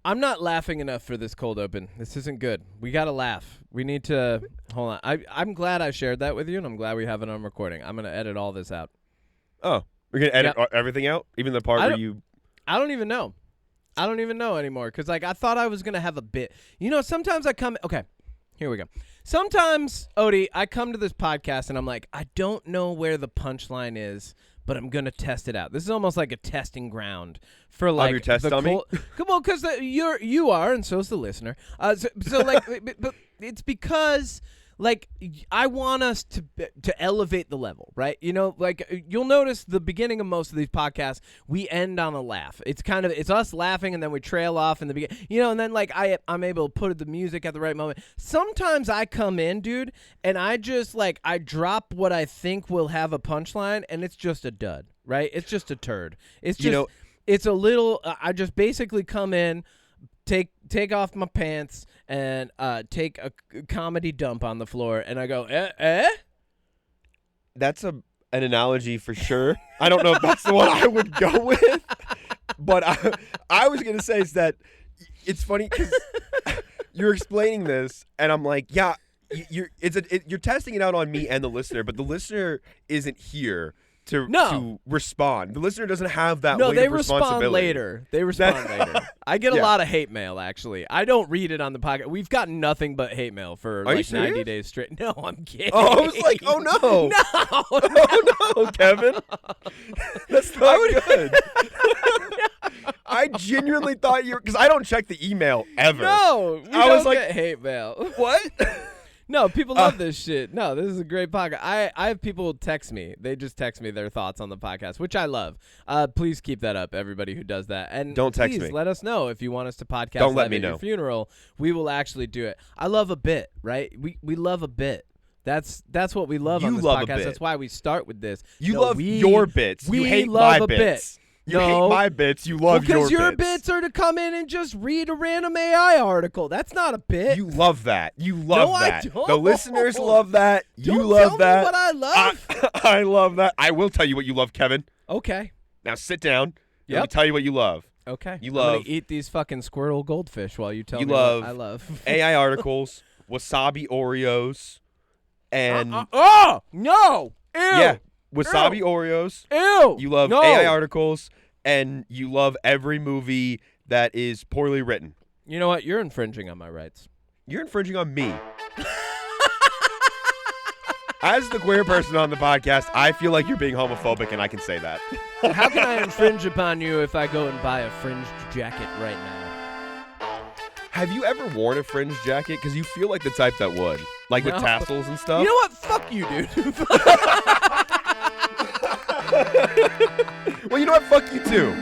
I'm not laughing enough for this cold open. This isn't good. We got to laugh. We need to hold on. I'm glad I shared that with you, and I'm glad we have it on recording. I'm going to edit all this out. Oh, we're going to edit everything out? Even the part where you... I don't even know. I don't even know anymore because, like, I thought I was going to have a bit. You know, sometimes I come... Okay, here we go. Sometimes, Odie, I come to this podcast, and I'm like, I don't know where the punchline is, but I'm going to test it out. This is almost like a testing ground for, like... your test dummy? Come on, because you are, and so's the listener. So like, but it's because... Like, I want us to elevate the level, right? You know, like, you'll notice the beginning of most of these podcasts, we end on a laugh. It's it's us laughing, and then we trail off in the beginning. You know, and then, like, I'm able to put the music at the right moment. Sometimes I come in, dude, and I just, like, I drop what I think will have a punchline, and it's just a dud, right? It's just a turd. It's just, it's a little, I just basically come in, take off my pants and take a comedy dump on the floor, and I go, eh? That's an analogy for sure. I don't know if that's the one I would go with, but I was going to say is that it's funny because you're explaining this, and I'm like, yeah, you're testing it out on me and the listener, but the listener isn't here to respond. The listener doesn't have that weight of responsibility. They respond later. I get a lot of hate mail, actually. I don't read it on the podcast. We've gotten nothing but hate mail for like 90 days straight. No, I'm kidding. Oh, I was like, oh no. No. Oh no, Kevin. That's not good. I genuinely thought you were, because I don't check the email ever. No, we don't get hate mail. What? No, people love this shit. No, this is a great podcast. I have people text me. They just text me their thoughts on the podcast, which I love. Please keep that up, everybody who does that. And don't text me. Let us know if you want us to podcast don't let live me at know. Your funeral. We will actually do it. I love a bit, right? We love a bit. That's what we love on this podcast. That's why we start with this. You love your bits. You hate my bits. You hate my bits. You love your bits. Because your bits are to come in and just read a random AI article. That's not a bit. You love that. You love that. I don't. The listeners love that. You Don't love tell that. me what I love. I love that. I will tell you what you love, Kevin. Okay. Now sit down. Yep. Let me tell you what you love. Okay. You I'm love. gonna eat these fucking Squirtle goldfish while you tell me love what I love. AI articles, wasabi Oreos, and oh no! Ew! Yeah, wasabi Oreos. Ew! You love AI articles, and you love every movie that is poorly written. You know what? You're infringing on my rights. You're infringing on me. As the queer person on the podcast, I feel like you're being homophobic, and I can say that. How can I infringe upon you if I go and buy a fringed jacket right now? Have you ever worn a fringed jacket? Because you feel like the type that would. Like with tassels and stuff. You know what? Fuck you, dude. Well, you know what? Fuck you, too.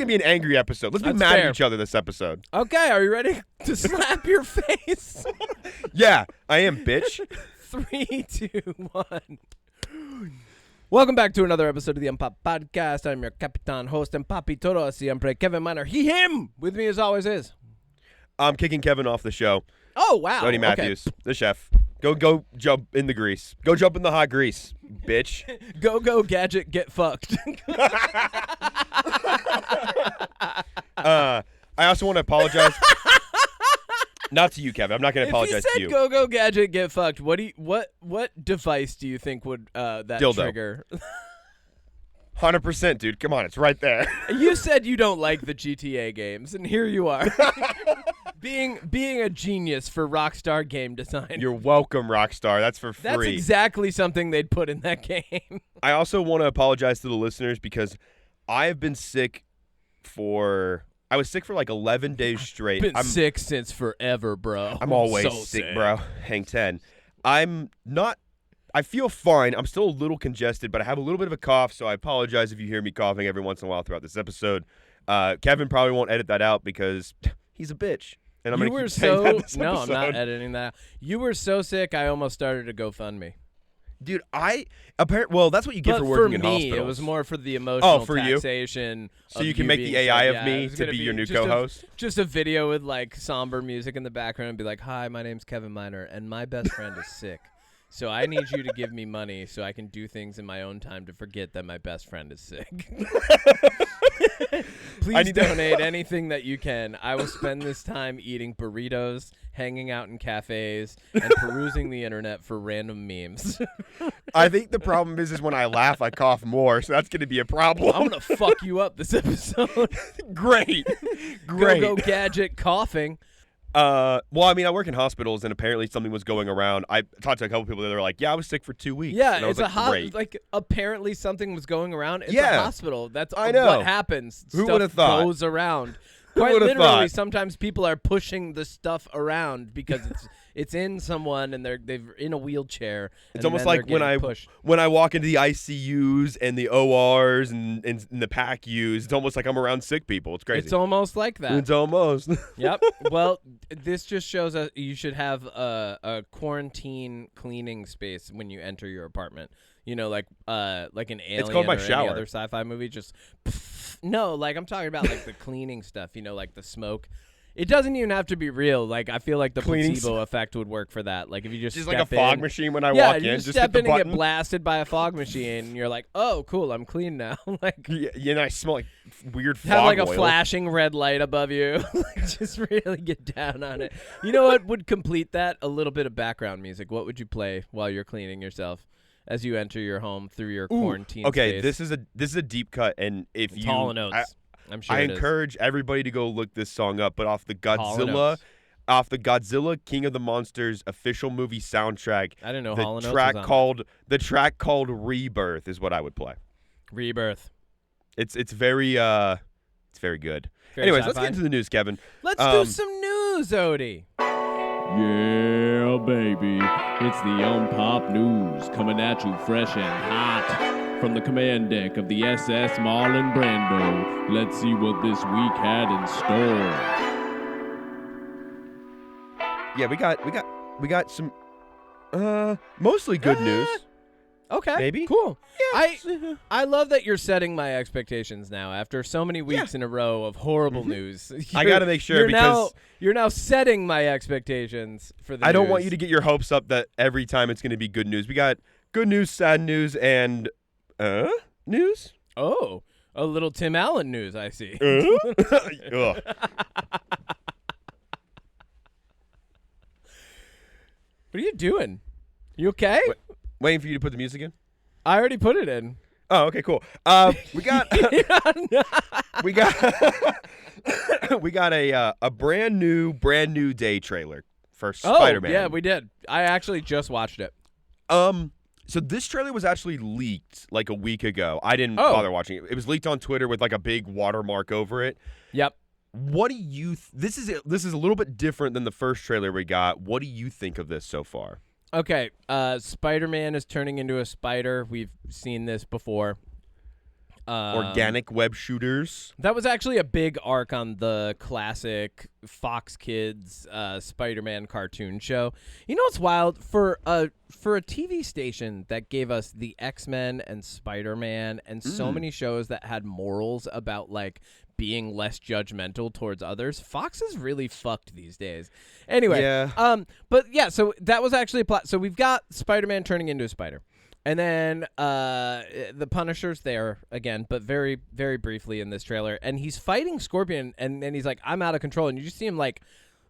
Be an angry episode. Let's be mad at each other this episode. Okay, are you ready to slap your face? Yeah, I am, bitch. 3, 2, 1. Welcome back to another episode of the UnPop Podcast. I'm your Capitan, host, and papi todo siempre, Kevin Miner. He, him. With me as always is. I'm kicking Kevin off the show. Oh, wow. Tony Matthews, the chef. Go jump in the grease. Go jump in the hot grease, bitch. Go, gadget, get fucked. I also want to apologize. Not to you, Kevin. I'm not going to apologize to you. If you said go, gadget, get fucked, what device do you think would that Dildo. trigger? 100%, dude. Come on, it's right there. You said you don't like the GTA games, and here you are. Being a genius for Rockstar game design. You're welcome, Rockstar. That's for free. That's exactly something they'd put in that game. I also want to apologize to the listeners because I've been sick I was sick for like 11 days straight. Been sick since forever, bro. I'm always so sick, bro. Hang 10. I feel fine. I'm still a little congested, but I have a little bit of a cough, so I apologize if you hear me coughing every once in a while throughout this episode. Kevin probably won't edit that out because he's a bitch. And I'm You gonna were keep saying that this no, I'm not episode. editing that. You were so sick, I almost started a GoFundMe. Dude, well, that's what you get But for working in me, hospitals. it was more for the emotional for you? taxation. So of you can make being the AI sick. of Yeah, me it was to gonna be your new just co-host? Just a video with like somber music in the background and be like, "Hi, my name's Kevin Miner, and my best friend is sick. So I need you to give me money so I can do things in my own time to forget that my best friend is sick." Please donate anything that you can. I will spend this time eating burritos, hanging out in cafes, and perusing the internet for random memes. I think the problem is when I laugh, I cough more, so that's going to be a problem. I'm going to fuck you up this episode. Great. Great. Go gadget coughing. Well, I mean, I work in hospitals, and apparently something was going around. I talked to a couple people that were like, "Yeah, I was sick for 2 weeks." Yeah, and I was it's great. like apparently something was going around. It's Yeah. a hospital. That's I know. what happens. Who Stuff would've thought? goes around. Who Quite would've literally, thought? sometimes people are pushing the stuff around because it's in someone and they're in a wheelchair. It's and almost then like they're getting when pushed. I walk into the ICUs and the ORs and the PACUs, it's almost like I'm around sick people. It's crazy. It's almost like that. It's almost. Yep. Well, this just shows us you should have a quarantine cleaning space when you enter your apartment. You know, like an Alien called my or any shower. other sci-fi movie. Just no, like I'm talking about like the cleaning stuff. You know, like the smoke. It doesn't even have to be real. Like I feel like the Cleaning placebo effect would work for that. Like if you just Just step like a fog in, machine when I yeah, walk you in. just Just step hit the in and button. get blasted by a fog machine, and you're like, oh, cool, I'm clean now. Like Yeah, and I smell like weird fog have like a oil. flashing red light above you. Like, just really get down on it. You know what would complete that? A little bit of background music. What would you play while you're cleaning yourself as you enter your home through your quarantine Okay, space? this is a deep cut, and if It's you, Hall & Oates. I'm sure I it is. encourage everybody to go look this song up. But Hall & Godzilla Oates. King of the Monsters official movie soundtrack, I didn't know Hall & Oates the was on track called Rebirth is what I would play. Rebirth. It's very good. Very Anyways, let's sci-fi. get into the news, Kevin. Let's do some news, Odie. Yeah, baby. It's the UnPop news coming at you fresh and hot from the command deck of the SS Marlon Brando. Let's see what this week had in store. Yeah, we got some mostly good news. Okay. Maybe. Cool. Yeah. I love that you're setting my expectations now after so many weeks in a row of horrible news. I got to make sure because you're now setting my expectations for the I don't news. want you to get your hopes up that every time it's going to be good news. We got good news, sad news, and news. Oh, a little Tim Allen news, I see. Ugh. What are you doing? You okay? Waiting for you to put the music in. I already put it in. Oh, okay, cool. We got we got a brand new day trailer for Spiderman. Oh, yeah, we did. I actually just watched it. So this trailer was actually leaked like a week ago. I didn't bother watching it. It was leaked on Twitter with like a big watermark over it. Yep. What do you? This is a little bit different than the first trailer we got. What do you think of this so far? Okay, Spider-Man is turning into a spider. We've seen this before. Organic web shooters. That was actually a big arc on the classic Fox Kids Spider-Man cartoon show. You know what's wild? For a TV station that gave us the X-Men and Spider-Man and so many shows that had morals about like being less judgmental towards others, Fox is really fucked these days. Anyway, but yeah, so that was actually a plot. So we've got Spider-Man turning into a spider. And then the Punisher's there again, but very, very briefly in this trailer. And he's fighting Scorpion, and then he's like, I'm out of control. And you just see him, like,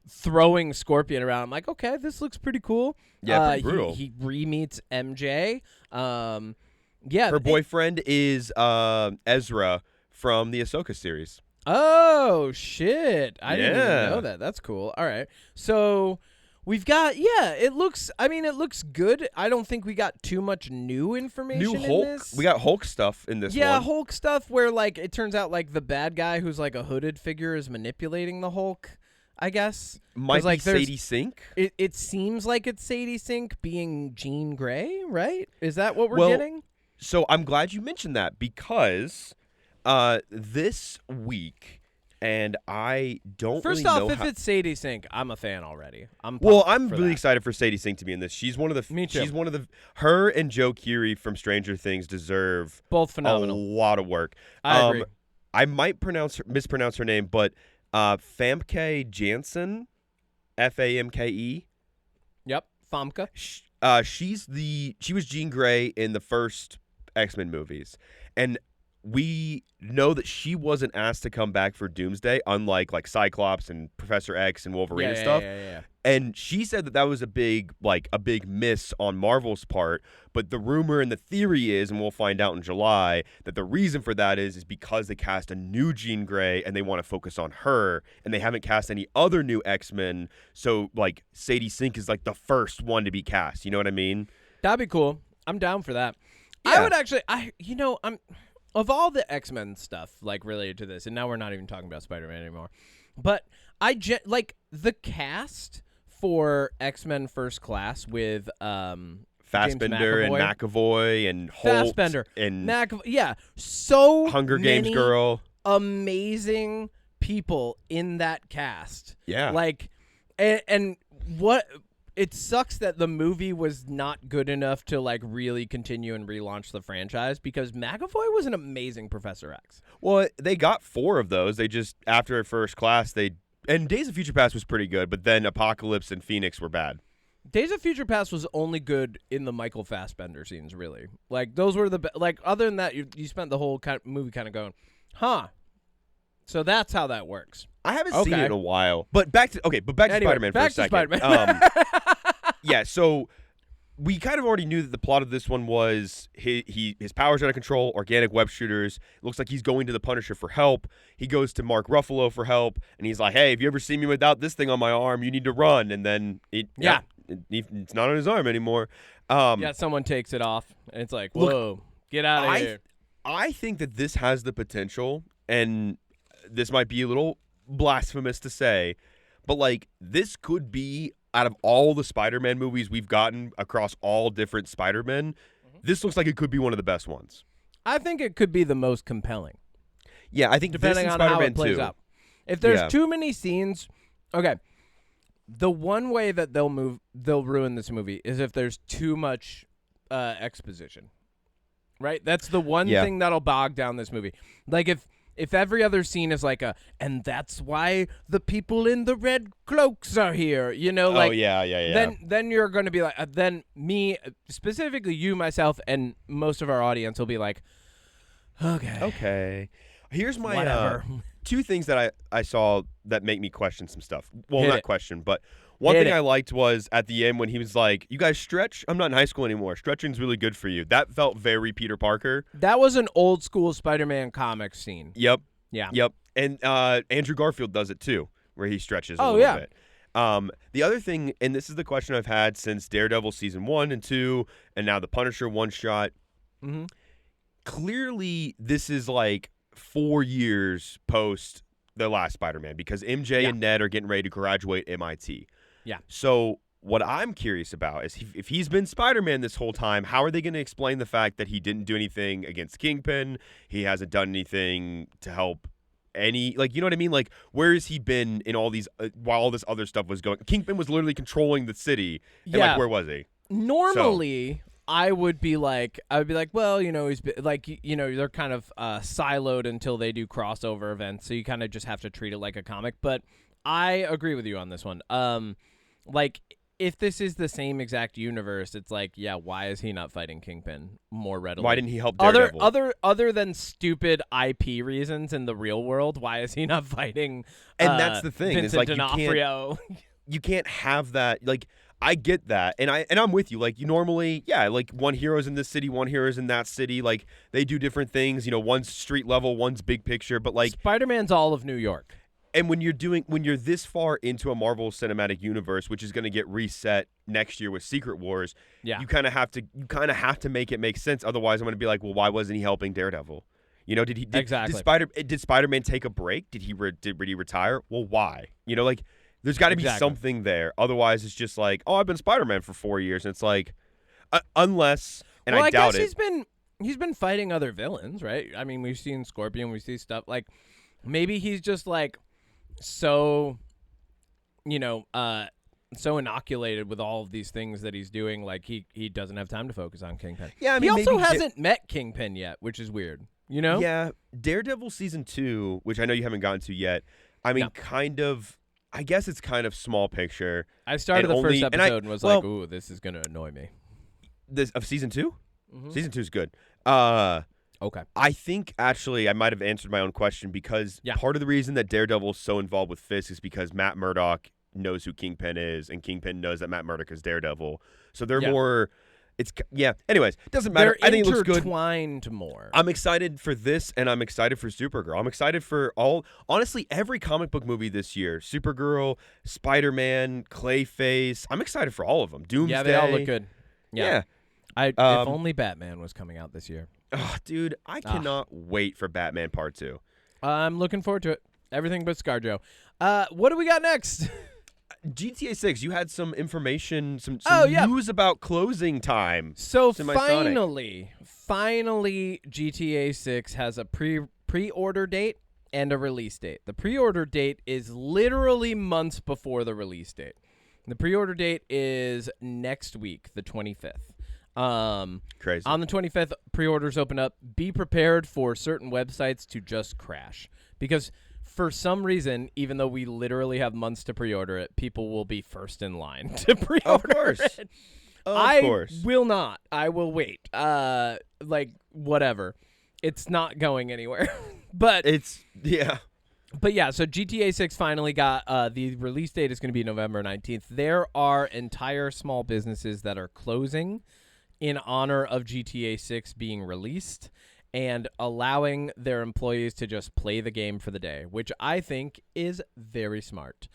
throwing Scorpion around. I'm like, okay, this looks pretty cool. Yeah, pretty brutal. He re-meets MJ. Yeah. Her boyfriend is Ezra from the Ahsoka series. Oh, shit. I didn't even Yeah. know that. That's cool. All right. So we've got, it looks good. I don't think we got too much new information New Hulk. in this. We got Hulk stuff in this one. Yeah, Hulk stuff where, like, it turns out, like, the bad guy who's, like, a hooded figure is manipulating the Hulk, I guess. Might like, be Sadie Sink. It seems like it's Sadie Sink being Jean Grey, right? Is that what we're getting? So I'm glad you mentioned that because this week and I don't First really off, know if how... it's Sadie Sink, I'm a fan already. I'm really that. excited for Sadie Sink to be in this. She's one of the... Me too. She's one of the... Her and Joe Keery from Stranger Things deserve Both phenomenal. a lot of work. I agree. I might mispronounce her name, but Famke Janssen, Famke. Yep, Famke. She was Jean Grey in the first X-Men movies, and we know that she wasn't asked to come back for Doomsday, unlike like Cyclops and Professor X and Wolverine and stuff. Yeah. And she said that was a big miss on Marvel's part. But the rumor and the theory is, and we'll find out in July, that the reason for that is because they cast a new Jean Grey and they want to focus on her, and they haven't cast any other new X-Men. So like Sadie Sink is like the first one to be cast. You know what I mean? That'd be cool. I'm down for that. Yeah. I would actually. I'm of all the X-Men stuff like related to this, and now we're not even talking about Spider-Man anymore. But like the cast for X-Men First Class with Fassbender and McAvoy and Holt Fassbender and so Hunger Games many girl, amazing people in that cast. Yeah, like and what. It sucks that the movie was not good enough to like really continue and relaunch the franchise, because McAvoy was an amazing Professor X. Well, they got 4 of those. They just, after First Class, and Days of Future Past was pretty good, but then Apocalypse and Phoenix were bad. Days of Future Past was only good in the Michael Fassbender scenes, really. Like those were like other than that, you spent the whole movie kind of going, huh? So that's how that works. I haven't seen it in a while. But back to Spider-Man for a second. Spider-Man. Yeah, so we kind of already knew that the plot of this one was his powers are out of control, organic web shooters. It looks like he's going to the Punisher for help. He goes to Mark Ruffalo for help, and he's like, hey, if you ever see me without this thing on my arm, you need to run. And then it's not on his arm anymore. Someone takes it off, and it's like, whoa, get out of here. I think that this has the potential, and this might be a little blasphemous to say, but like this could be, out of all the Spider-Man movies we've gotten across all different Spider-Men, this looks like it could be one of the best ones. I think it could be the most compelling. Yeah, I think depending this on Spider-Man how it plays 2. out. If there's too many scenes, okay. The one way that they'll ruin this movie is if there's too much exposition. Right? That's the one thing that'll bog down this movie. Like if every other scene is like and that's why the people in the red cloaks are here, like, then you're going to be like, then me, specifically you, myself, and most of our audience will be like, okay. Here's my 2 things that I saw that make me question some stuff. Well, not question, but one thing I liked was at the end when he was like, you guys stretch? I'm not in high school anymore. Stretching's really good for you. That felt very Peter Parker. That was an old school Spider-Man comic scene. Yep. Yeah. Yep. And Andrew Garfield does it too, where he stretches a little bit. The other thing, and this is the question I've had since Daredevil season 1 and 2, and now the Punisher one-shot. Mm-hmm. Clearly, this is like 4 years post the last Spider-Man, because MJ and Ned are getting ready to graduate MIT. Yeah. So what I'm curious about is if he's been Spider-Man this whole time, how are they going to explain the fact that he didn't do anything against Kingpin? He hasn't done anything to help any, like, you know what I mean? Like, where has he been in all these, while all this other stuff was going? Kingpin was literally controlling the city. And like, where was he? Normally, I would be like, well, he's been, like, they're kind of siloed until they do crossover events. So you kind of just have to treat it like a comic. But I agree with you on this one. Like, if this is the same exact universe, it's like, why is he not fighting Kingpin more readily? Why didn't he help Daredevil? Other than stupid IP reasons in the real world, why is he not fighting And that's the thing. Vincent it's like D'Onofrio? You can't have that. Like, I get that. And I'm with you. Like, you normally, like, one hero's in this city, one hero's in that city. Like, they do different things. One's street level, one's big picture. But like, Spider-Man's all of New York. And when you're this far into a Marvel Cinematic Universe, which is going to get reset next year with Secret Wars, you kind of have to make it make sense. Otherwise, I'm going to be like, well, why wasn't he helping Daredevil? Did Spider-Man take a break? Did he retire? Well, why? Like, there's got to be something there. Otherwise, it's just like, oh, I've been Spider-Man for 4 years, and it's like, unless, and I doubt it. He's been fighting other villains, right? I mean, we've seen Scorpion, we see stuff like. Maybe he's just like so, so inoculated with all of these things that he's doing. Like he doesn't have time to focus on Kingpin. Yeah, I he mean, also maybe hasn't met Kingpin yet, which is weird. Yeah, Daredevil season 2, which I know you haven't gotten to yet. I mean, I guess it's kind of small picture. I started the first episode and was like, "Ooh, this is gonna annoy me." This of season 2? Mm-hmm. Season 2 is good. Okay. I think actually I might have answered my own question because part of the reason that Daredevil is so involved with Fisk is because Matt Murdock knows who Kingpin is, and Kingpin knows that Matt Murdock is Daredevil. So they're more. Anyways, doesn't matter. They're I think it looks good. Intertwined more. I'm excited for this, and I'm excited for Supergirl. I'm excited for honestly, every comic book movie this year. Supergirl, Spiderman, Clayface. I'm excited for all of them. Doomsday. Yeah, they all look good. Yeah. If only Batman was coming out this year. Oh, dude, I cannot wait for Batman Part 2. I'm looking forward to it. Everything but ScarJo. What do we got next? GTA 6, you had some information, some news about closing time. So finally, GTA 6 has a pre-order date and a release date. The pre-order date is literally months before the release date. The pre-order date is next week, the 25th. Crazy. On the 25th, pre-orders open up. Be prepared for certain websites to just crash because for some reason, even though we literally have months to pre-order it, people will be first in line to pre-order it. Of course. Will not. I will wait. Whatever. It's not going anywhere. But But yeah, so GTA 6 finally got the release date is going to be November 19th. There are entire small businesses that are closing in honor of GTA 6 being released and allowing their employees to just play the game for the day, which I think is very smart.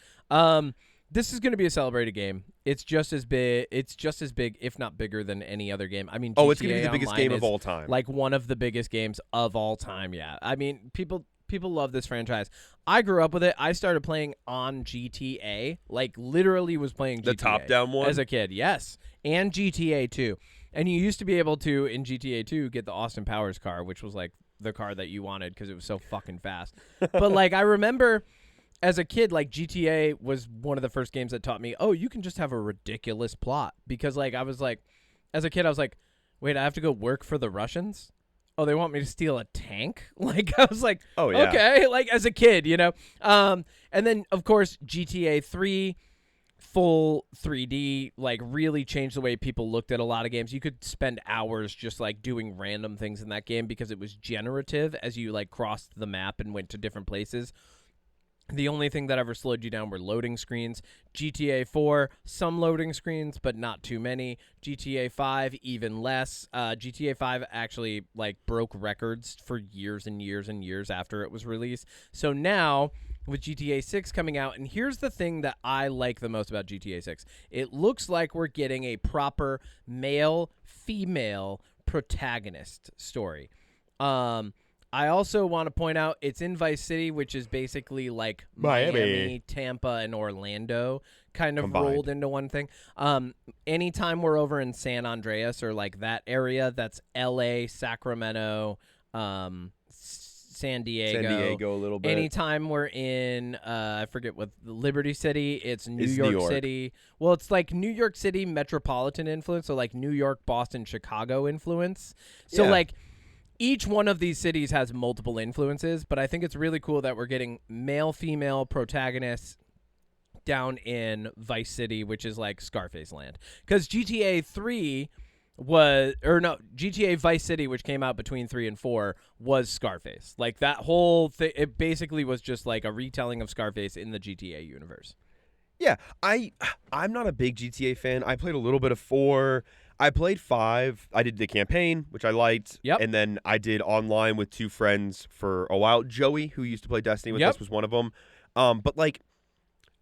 This is going to be a celebrated game. It's just as big, if not bigger than any other game. I mean, GTA it's going to be the biggest game of all time. Like one of the biggest games of all time, yeah. I mean, people love this franchise. I grew up with it. I started playing on GTA, like literally was playing GTA. The top-down one? As a kid, yes. And GTA 2. And you used to be able to, in GTA 2, get the Austin Powers car, which was like the car that you wanted because it was so fucking fast. But like I remember as a kid, like GTA was one of the first games that taught me, oh, you can just have a ridiculous plot. Because like I was like, as a kid, I was like, wait, I have to go work for the Russians? Oh, they want me to steal a tank? Like, I was like, oh, yeah. Okay, like as a kid, And then, of course, GTA 3, full 3D, like really changed the way people looked at a lot of games. You could spend hours just like doing random things in that game because it was generative as you like crossed the map and went to different places. The only thing that ever slowed you down were loading screens. GTA 4, some loading screens, but not too many. GTA 5, even less. GTA 5 actually like broke records for years and years and years after it was released. So now with GTA 6 coming out, and here's the thing that I like the most about GTA 6. It looks like we're getting a proper male-female protagonist story. I also want to point out it's in Vice City, which is basically like Miami, Tampa, and Orlando kind of combined. Rolled into one thing. Anytime we're over in San Andreas or like that area, that's L.A., Sacramento, San Diego a little bit. Anytime we're in, I forget what, Liberty City, it's New York City. Well, it's like New York City metropolitan influence, so like New York, Boston, Chicago influence. So like each one of these cities has multiple influences, but I think it's really cool that we're getting male-female protagonists down in Vice City, which is like Scarface land. Because GTA Vice City, which came out between 3 and 4, was Scarface. Like that whole thing, it basically was just like a retelling of Scarface in the GTA universe. Yeah, I'm not a big GTA fan. I played a little bit of 4. I played 5. I did the campaign, which I liked. Yep. And then I did online with 2 friends for a while. Joey, who used to play Destiny with us, was one of them. But like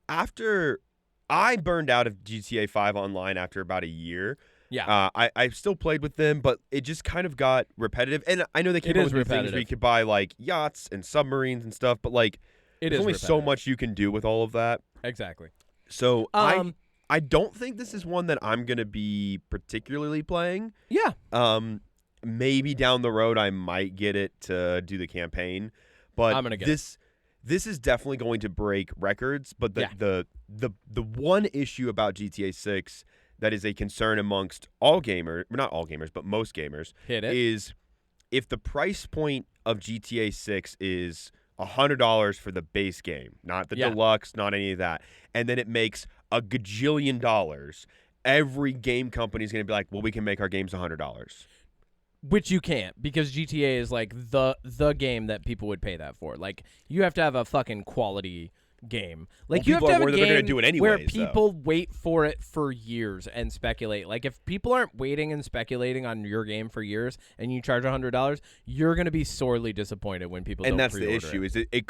after I burned out of GTA 5 online after about a year. Yeah. I still played with them, but it just kind of got repetitive. And I know they came up with new things where you could buy like yachts and submarines and stuff, but like there's only so much you can do with all of that. Exactly. So I don't think this is one that I'm going to be particularly playing. Yeah. Maybe down the road I might get it to do the campaign. But I'm gonna get this this is definitely going to break records. But the one issue about GTA 6 that is a concern amongst all gamers, not all gamers, but most gamers, is if the price point of GTA 6 is $100 for the base game, not the deluxe, not any of that, and then it makes a gajillion dollars, every game company is going to be like, well, we can make our games $100. Which you can't, because GTA is like the game that people would pay that for. Like, you have to have a fucking quality game. Like, you have to have a game where people wait for it for years and speculate. Like, if people aren't waiting and speculating on your game for years and you charge $100, you're going to be sorely disappointed when people don't pre-order it. And that's the issue, is it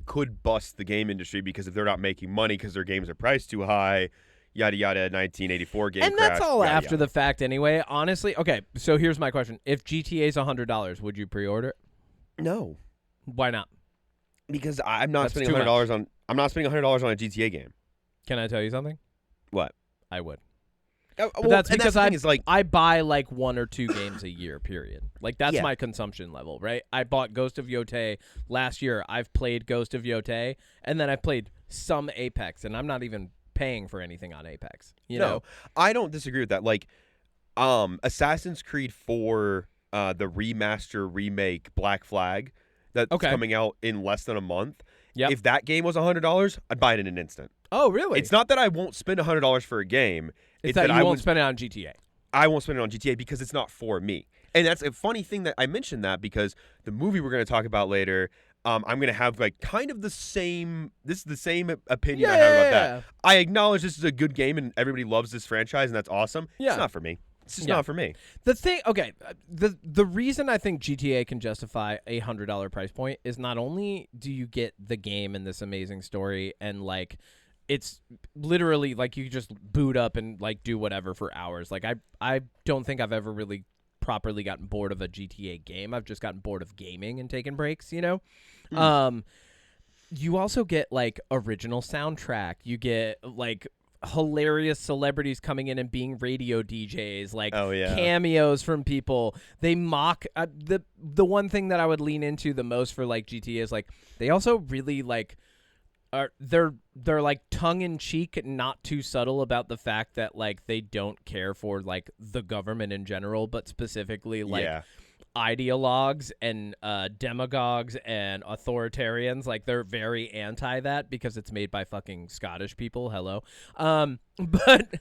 could bust the game industry, because if they're not making money because their games are priced too high, yada yada, 1984 game and crash, that's all yada, after yada. the fact anyway. Honestly, okay, so here's my question. If GTA's $100, would you pre-order it? No. Why not? Because I'm not spending $100 on a GTA game. Can I tell you something? What? I would. Well, But that's because like, I buy like 1 or 2 games a year, period. Like, that's Yeah. my consumption level, right? I bought Ghost of Yotei last year. I've played Ghost of Yotei, and then I played some Apex, and I'm not even paying for anything on Apex. You know? I don't disagree with that. Like, Assassin's Creed 4, the remaster remake Black Flag that's coming out in less than a month. Yep. If that game was $100, I'd buy it in an instant. Oh, really? It's not that I won't spend $100 for a game. It's that you won't spend it on GTA. I won't spend it on GTA because it's not for me. And that's a funny thing that I mentioned that, because the movie we're going to talk about later, I'm going to have like kind of the same. This is the same opinion I have about that. I acknowledge this is a good game and everybody loves this franchise and that's awesome. Yeah. It's not for me. It's just not for me. The thing, okay, the reason I think GTA can justify a $100 price point is not only do you get the game and this amazing story, and like it's literally like you just boot up and like do whatever for hours. Like I don't think I've ever really properly gotten bored of a GTA game. I've just gotten bored of gaming and taking breaks, you know? You also get like original soundtrack. You get like hilarious celebrities coming in and being radio DJs, like cameos from people. They mock the one thing that I would lean into the most for like GTA is like they also really like they're like tongue in cheek, not too subtle about the fact that like they don't care for like the government in general, but specifically like ideologues and demagogues and authoritarians. Like they're very anti that because it's made by fucking Scottish people. Hello. But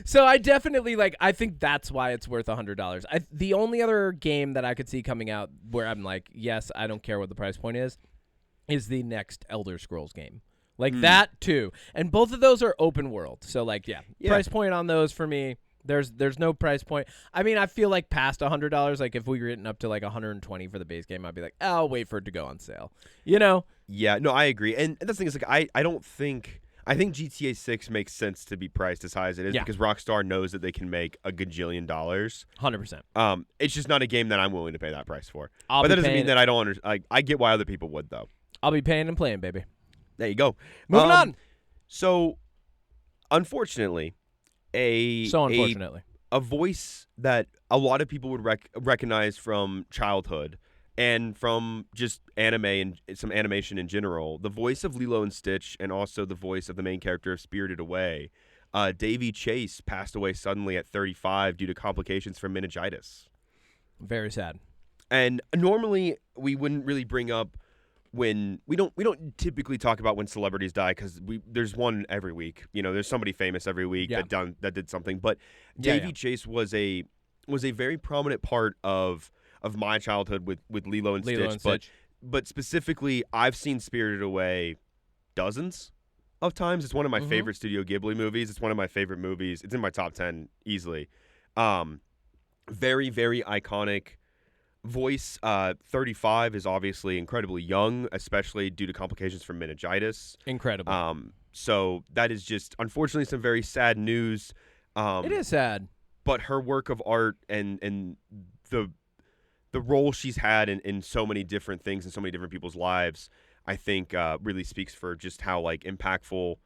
so I definitely like, I think that's why it's worth $100. The only other game that I could see coming out where I'm like, yes, I don't care what the price point is the next Elder Scrolls game. Like that too. And both of those are open world. So like, price point on those for me, there's no price point. I mean, I feel like past $100, like if we were getting up to like $120 for the base game, I'd be like, I'll wait for it to go on sale. You know? Yeah, no, I agree. And the thing is, like, I think GTA 6 makes sense to be priced as high as it is because Rockstar knows that they can make a gajillion dollars. 100%. It's just not a game that I'm willing to pay that price for. But that doesn't mean that I don't understand. I get why other people would, though. I'll be paying and playing, baby. There you go. Moving on. So, unfortunately, a voice that a lot of people would recognize from childhood and from just anime and some animation in general, the voice of Lilo and Stitch and also the voice of the main character of Spirited Away, Davy Chase passed away suddenly at 35 due to complications from meningitis. Very sad. And normally we wouldn't really bring up when we don't typically talk about when celebrities die because there's one every week. You know, there's somebody famous every week that did something. But Davy Chase was a very prominent part of my childhood with Lilo and Stitch. But specifically, I've seen Spirited Away dozens of times. It's one of my favorite Studio Ghibli movies. It's one of my favorite movies. It's in my top 10 easily. Very, very iconic voice. 35 is obviously incredibly young, especially due to complications from meningitis. Incredible. So that is just, unfortunately, some very sad news. It is sad. But her work of art and the role she's had in so many different things in so many different people's lives, I think really speaks for just how like impactful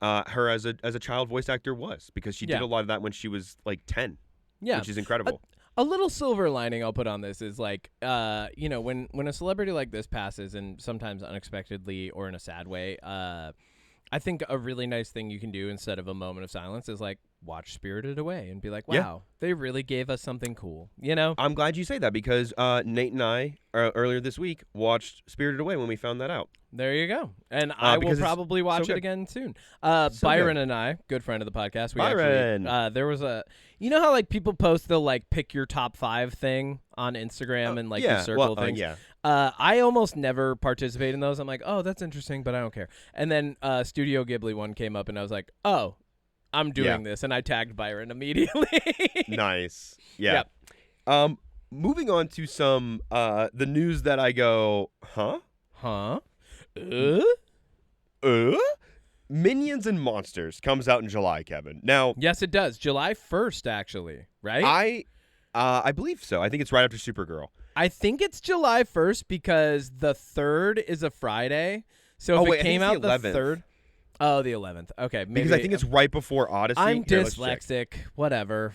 her as a child voice actor was, because she did a lot of that when she was like 10. Yeah, which is incredible. A little silver lining I'll put on this is like, when a celebrity like this passes, and sometimes unexpectedly or in a sad way, I think a really nice thing you can do instead of a moment of silence is like watch Spirited Away and be like, wow, they really gave us something cool, I'm glad you say that because Nate and I earlier this week watched Spirited Away when we found that out. There you go. And I will probably watch it again soon. Byron and I, good friend of the podcast, there was you know how like people post the like pick your top 5 thing on Instagram and like the circle things? I almost never participate in those. I'm like, oh, that's interesting, but I don't care. And then Studio Ghibli one came up and I was like, oh, I'm doing this. And I tagged Byron immediately. Nice. Yeah. Moving on to some the news that I go, huh? Minions and Monsters comes out in July, Kevin. Now, yes, it does. July 1st, actually, right? I believe so. I think it's right after Supergirl. I think it's July 1st because the 3rd is a Friday. So if it came out the 3rd. Oh, the 11th. Okay. Maybe, because I think it's right before Odyssey. I'm dyslexic. Whatever.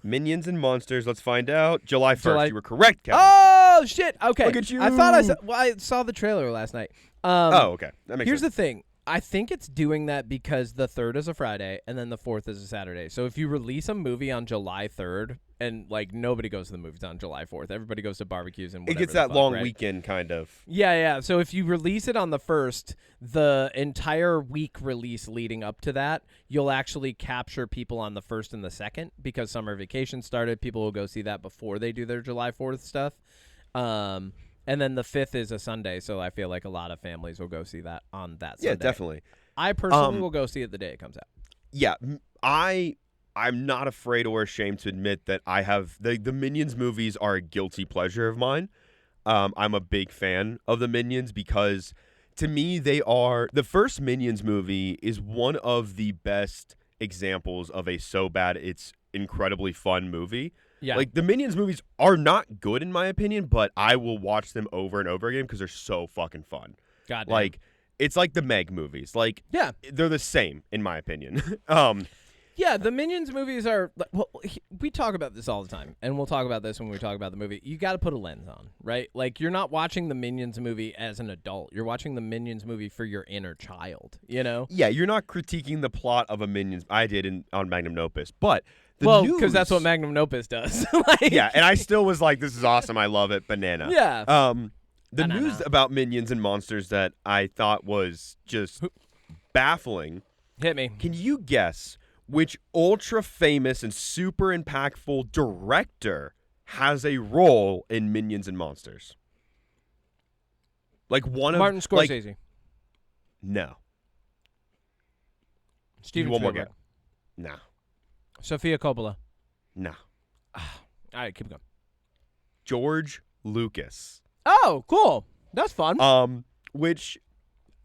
Minions and Monsters. Let's find out. July 1st. You were correct, Kevin. Oh, shit. Okay. Look at you. I thought I saw the trailer last night. Okay. That makes Here's sense. the thing. I think it's doing that because the 3rd is a Friday and then the 4th is a Saturday. So if you release a movie on July 3rd and like nobody goes to the movies on July 4th, everybody goes to barbecues and whatever. It gets that long weekend kind of. Yeah. So if you release it on the 1st, the entire week release leading up to that, you'll actually capture people on the 1st and the 2nd because summer vacation started. People will go see that before they do their July 4th stuff. And then the 5th is a Sunday, so I feel like a lot of families will go see that on that Sunday. Yeah, definitely. I personally will go see it the day it comes out. Yeah, I'm not afraid or ashamed to admit that I have the Minions movies are a guilty pleasure of mine. I'm a big fan of the Minions because to me they are the first Minions movie is one of the best examples of a so bad it's incredibly fun movie. Yeah. Like the Minions movies are not good in my opinion, but I will watch them over and over again because they're so fucking fun. God. Like it's like the Meg movies. Like they're the same in my opinion. Yeah, the Minions movies are. Well, we talk about this all the time, and we'll talk about this when we talk about the movie. You got to put a lens on, right? Like you're not watching the Minions movie as an adult. You're watching the Minions movie for your inner child. You know? Yeah, you're not critiquing the plot of a Minions. I did on Magnum Opus, but because that's what Magnum Opus does. Yeah, and I still was like, "This is awesome. I love it." Banana. Yeah. The news about Minions and Monsters that I thought was just baffling. Hit me. Can you guess which ultra famous and super impactful director has a role in Minions and Monsters? Like Martin Scorsese. No. Steven One more Spielberg. guess. No. Sofia Coppola. No. All right, keep going. George Lucas. Oh, cool. That's fun. Which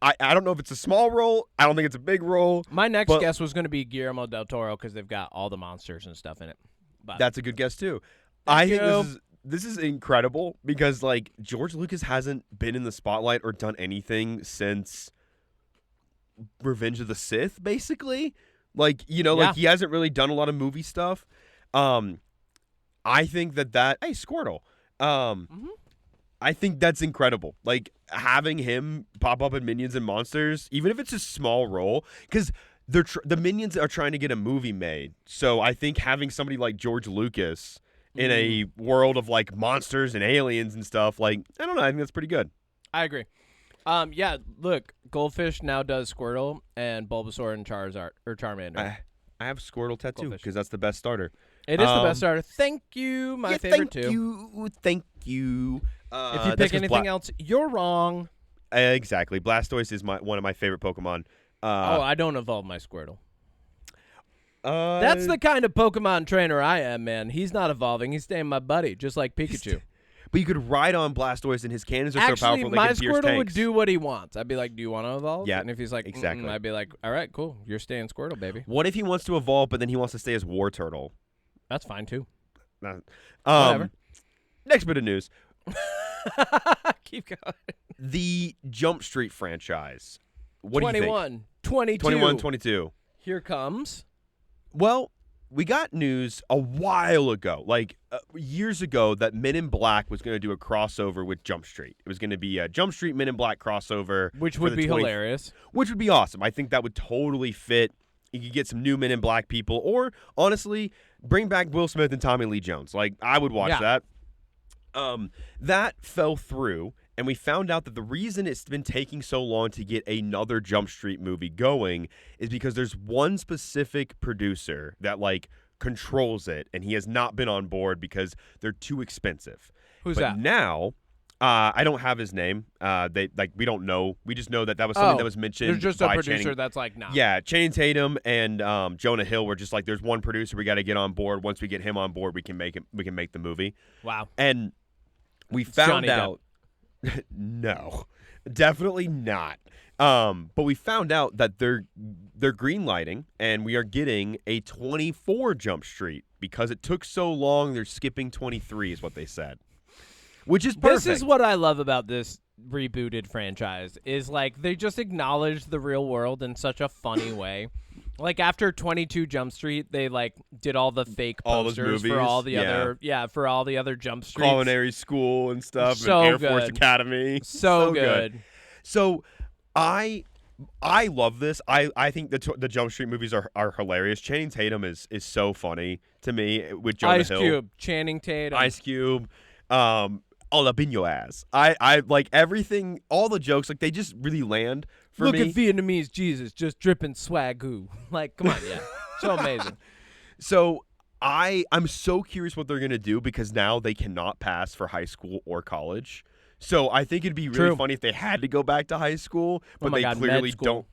I don't know if it's a small role. I don't think it's a big role. My next guess was going to be Guillermo del Toro because they've got all the monsters and stuff in it. But that's a good guess too. I think this is incredible because like George Lucas hasn't been in the spotlight or done anything since Revenge of the Sith, basically. Like, like he hasn't really done a lot of movie stuff. I think that hey, Squirtle. I think that's incredible. Like having him pop up in Minions and Monsters, even if it's a small role, because the Minions are trying to get a movie made. So I think having somebody like George Lucas in a world of like monsters and aliens and stuff, like I don't know, I think that's pretty good. I agree. Yeah, look, Goldfish now does Squirtle and Bulbasaur and Charizard or Charmander. I have Squirtle tattoo because that's the best starter. It is the best starter. Thank you, my favorite too. Thank you. If you pick anything else, you're wrong. Exactly. Blastoise is one of my favorite Pokemon. I don't evolve my Squirtle. That's the kind of Pokemon trainer I am, man. He's not evolving. He's staying my buddy, just like Pikachu. But you could ride on Blastoise, and his cannons are so powerful they can pierce tanks. My Squirtle would do what he wants. I'd be like, do you want to evolve? Yeah, and if he's like, exactly. I'd be like, all right, cool. You're staying Squirtle, baby. What if he wants to evolve, but then he wants to stay as War Turtle? That's fine, too. Whatever. Next bit of news. Keep going. The Jump Street franchise. What 21, do you think? 22. 21, 22. Here comes. Well, we got news a while ago, like years ago, that Men in Black was going to do a crossover with Jump Street. It was going to be a Jump Street Men in Black crossover. Which would be hilarious. Which would be awesome. I think that would totally fit. You could get some new Men in Black people, or honestly, bring back Will Smith and Tommy Lee Jones. Like, I would watch that. That fell through, and we found out that the reason it's been taking so long to get another Jump Street movie going is because there's one specific producer that, like, controls it, and he has not been on board because they're too expensive. Who's but that? Now, I don't have his name. We don't know. We just know that was something that was mentioned. There's just a by producer Channing. that's like, nah. Yeah, Channing Tatum and Jonah Hill were just like, there's one producer we got to get on board. Once we get him on board, we can make the movie. Wow. And we found Johnny out. No, definitely not. But we found out that they're greenlighting, and we are getting a 24 Jump Street because it took so long. They're skipping 23, is what they said. Which is perfect. This is what I love about this rebooted franchise is, like, they just acknowledge the real world in such a funny way. Like, after 22 Jump Street, they, like, did all the fake posters for all the other Jump Streets. Culinary school and stuff, so and Air good. Force Academy. So good. So I love this. I think the Jump Street movies are hilarious. Channing Tatum is so funny to me with Jonah Hill. Ice Cube, Channing Tatum. Ice Cube. All up in your ass. I like everything, all the jokes, like they just really land for Look me. at Vietnamese Jesus just dripping swagoo. Like, come on, yeah. So amazing. So I'm so curious what they're gonna do because now they cannot pass for high school or college. So I think it'd be really funny if they had to go back to high school, but they clearly don't.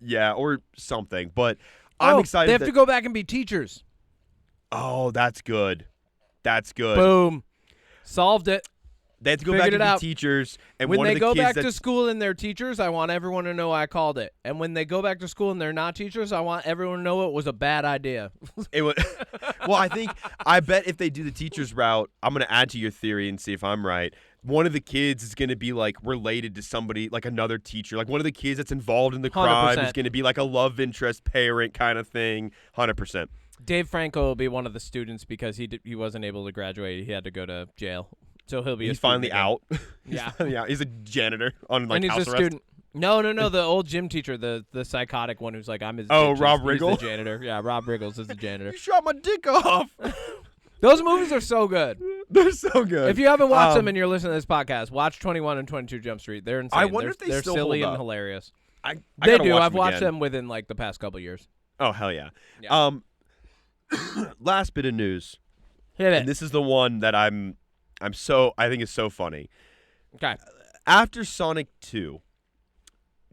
Yeah, or something. But I'm excited. They have to go back and be teachers. Oh, that's good. That's good. Boom. Solved it. They have to go back and be teachers. And when one they of the go kids back to school and they're teachers, I want everyone to know I called it. And when they go back to school and they're not teachers, I want everyone to know it was a bad idea. It was, well, I bet if they do the teachers route, I'm going to add to your theory and see if I'm right. One of the kids is going to be, like, related to somebody, like another teacher. Like, one of the kids that's involved in the crime 100%. is going to be, like, a love interest parent kind of thing. 100%. Dave Franco will be one of the students because he wasn't able to graduate. He had to go to jail. So he'll be. He's finally out. Yeah, He's a janitor on, like, and he's house a arrest. student. No, the old gym teacher, the psychotic one who's like, I'm his. Oh, bitch. Rob He's Riggle? the janitor. Yeah, Rob Riggles is the janitor. You shot my dick off. Those movies are so good. They're so good. If you haven't watched them and you're listening to this podcast, watch 21 and 22 Jump Street. They're insane. I wonder if they they're still silly hold and up. hilarious. I They gotta do. watch I've them watched again. them within, like, the past couple years. Oh, hell yeah. Yeah. Last bit of news. Hit it. And this is the one that I think is so funny. Okay. After Sonic 2,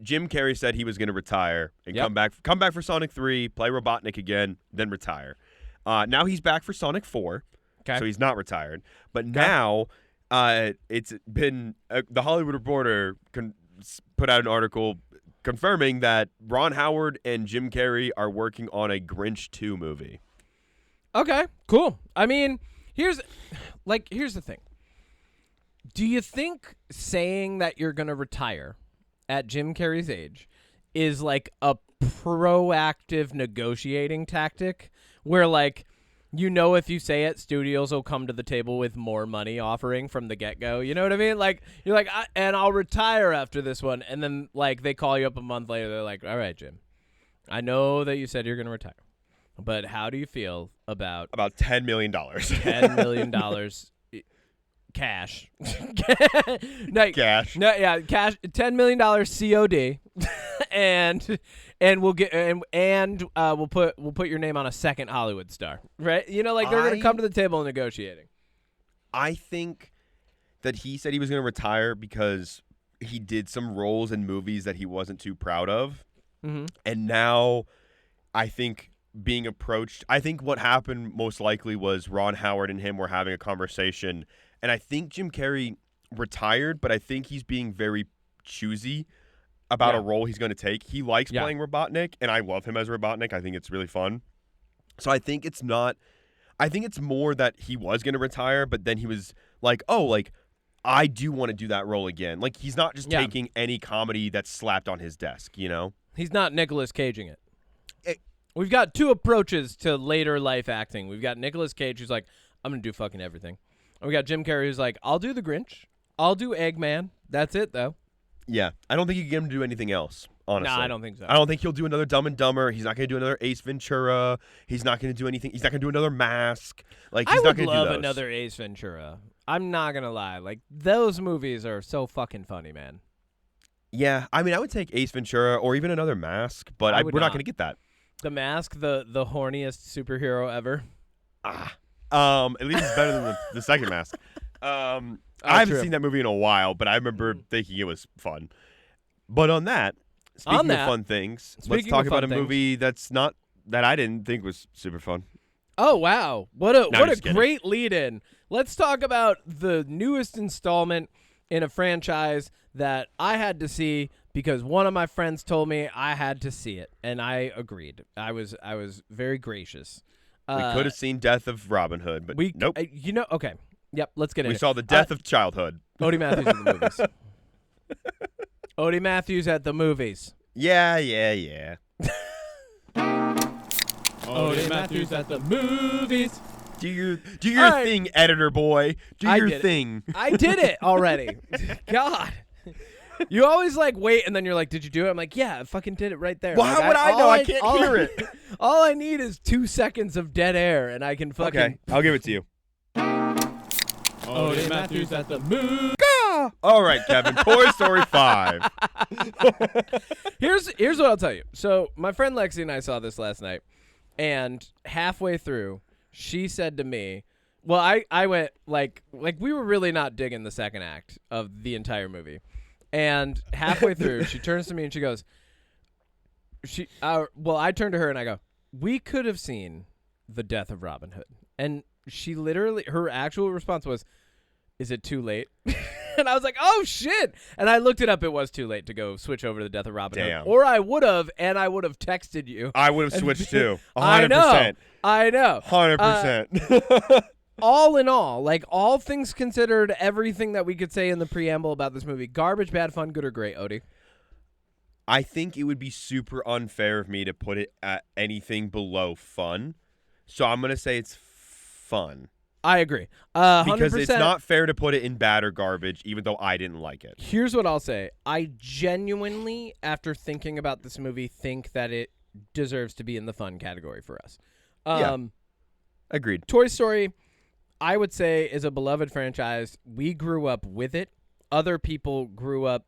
Jim Carrey said he was going to retire and come back for Sonic 3, play Robotnik again, then retire. Now he's back for Sonic 4, so he's not retired. But now it's been the Hollywood Reporter put out an article confirming that Ron Howard and Jim Carrey are working on a Grinch 2 movie. Okay, cool. I mean, here's the thing. Do you think saying that you're going to retire at Jim Carrey's age is like a proactive negotiating tactic where, like, you know, if you say it, studios will come to the table with more money offering from the get-go. You know what I mean? Like, you're like, and I'll retire after this one. And then, like, they call you up a month later. They're like, all right, Jim, I know that you said you're going to retire, but how do you feel about $10 million? $10 million cash. Cash. No, yeah, cash. $10 million COD, and we'll get and we'll put your name on a second Hollywood star, right? You know, like, they're gonna come to the table negotiating. I think that he said he was going to retire because he did some roles in movies that he wasn't too proud of, and now I think being approached. I think what happened most likely was Ron Howard and him were having a conversation. And I think Jim Carrey retired, but I think he's being very choosy about a role he's going to take. He likes playing Robotnik, and I love him as Robotnik. I think it's really fun. So I think it's not – I think it's more that he was going to retire, but then he was like, oh, like, I do want to do that role again. Like, he's not just taking any comedy that's slapped on his desk, you know? He's not Nicolas Caging it. We've got two approaches to later life acting. We've got Nicolas Cage, who's like, I'm going to do fucking everything. And we got Jim Carrey, who's like, I'll do the Grinch. I'll do Eggman. That's it, though. Yeah, I don't think you can get him to do anything else, honestly. Nah, I don't think so. I don't think he'll do another Dumb and Dumber. He's not going to do another Ace Ventura. He's not going to do anything. He's not going to do another Mask. Like, he's not going to do those. I would love another Ace Ventura. I'm not going to lie. Like, those movies are so fucking funny, man. Yeah, I mean, I would take Ace Ventura or even another Mask, but we're not going to get that. The Mask, the horniest superhero ever. At least it's better than the second Mask. I haven't seen that movie in a while, but I remember thinking it was fun. But on that, speaking of fun things, let's talk about a movie that I didn't think was super fun. Oh wow! What a great lead-in. Let's talk about the newest installment in a franchise that I had to see because one of my friends told me I had to see it, and I agreed. I was very gracious. We could have seen Death of Robin Hood, but nope. Okay. Yep, let's get into it. We saw the death of childhood. Odie Matthews at the movies. Odie Matthews at the movies. Yeah. Odie Matthews at the movies. Do your thing, editor boy. Do your thing. I did it already. God. You always wait and then you're like, did you do it? I'm like, yeah, I fucking did it right there. Well, how would I know? I can't hear it. All I need is 2 seconds of dead air and I can fucking. Okay, I'll give it to you. Odie Matthews at the movies. All right, Kevin. Toy Story 5. Here's what I'll tell you. So my friend Lexi and I saw this last night, and halfway through, she said to me, well, I went like we were really not digging the second act of the entire movie. And halfway through, she turns to me and she goes, I turned to her and I go, we could have seen the death of Robin Hood. And she literally, her actual response was, is it too late? And I was like, oh, shit. And I looked it up. It was too late to go switch over to the death of Robin Hood. Or I would have, and I would have texted you. I would have switched too. 100%. I know. 100%. All in all, all things considered, everything that we could say in the preamble about this movie, garbage, bad, fun, good, or great, Odie? I think it would be super unfair of me to put it at anything below fun. So I'm going to say it's fun. I agree. 100%. Because it's not fair to put it in bad or garbage, even though I didn't like it. Here's what I'll say. I genuinely, after thinking about this movie, think that it deserves to be in the fun category for us. Yeah. Agreed. Toy Story, I would say, is a beloved franchise. We grew up with it. Other people grew up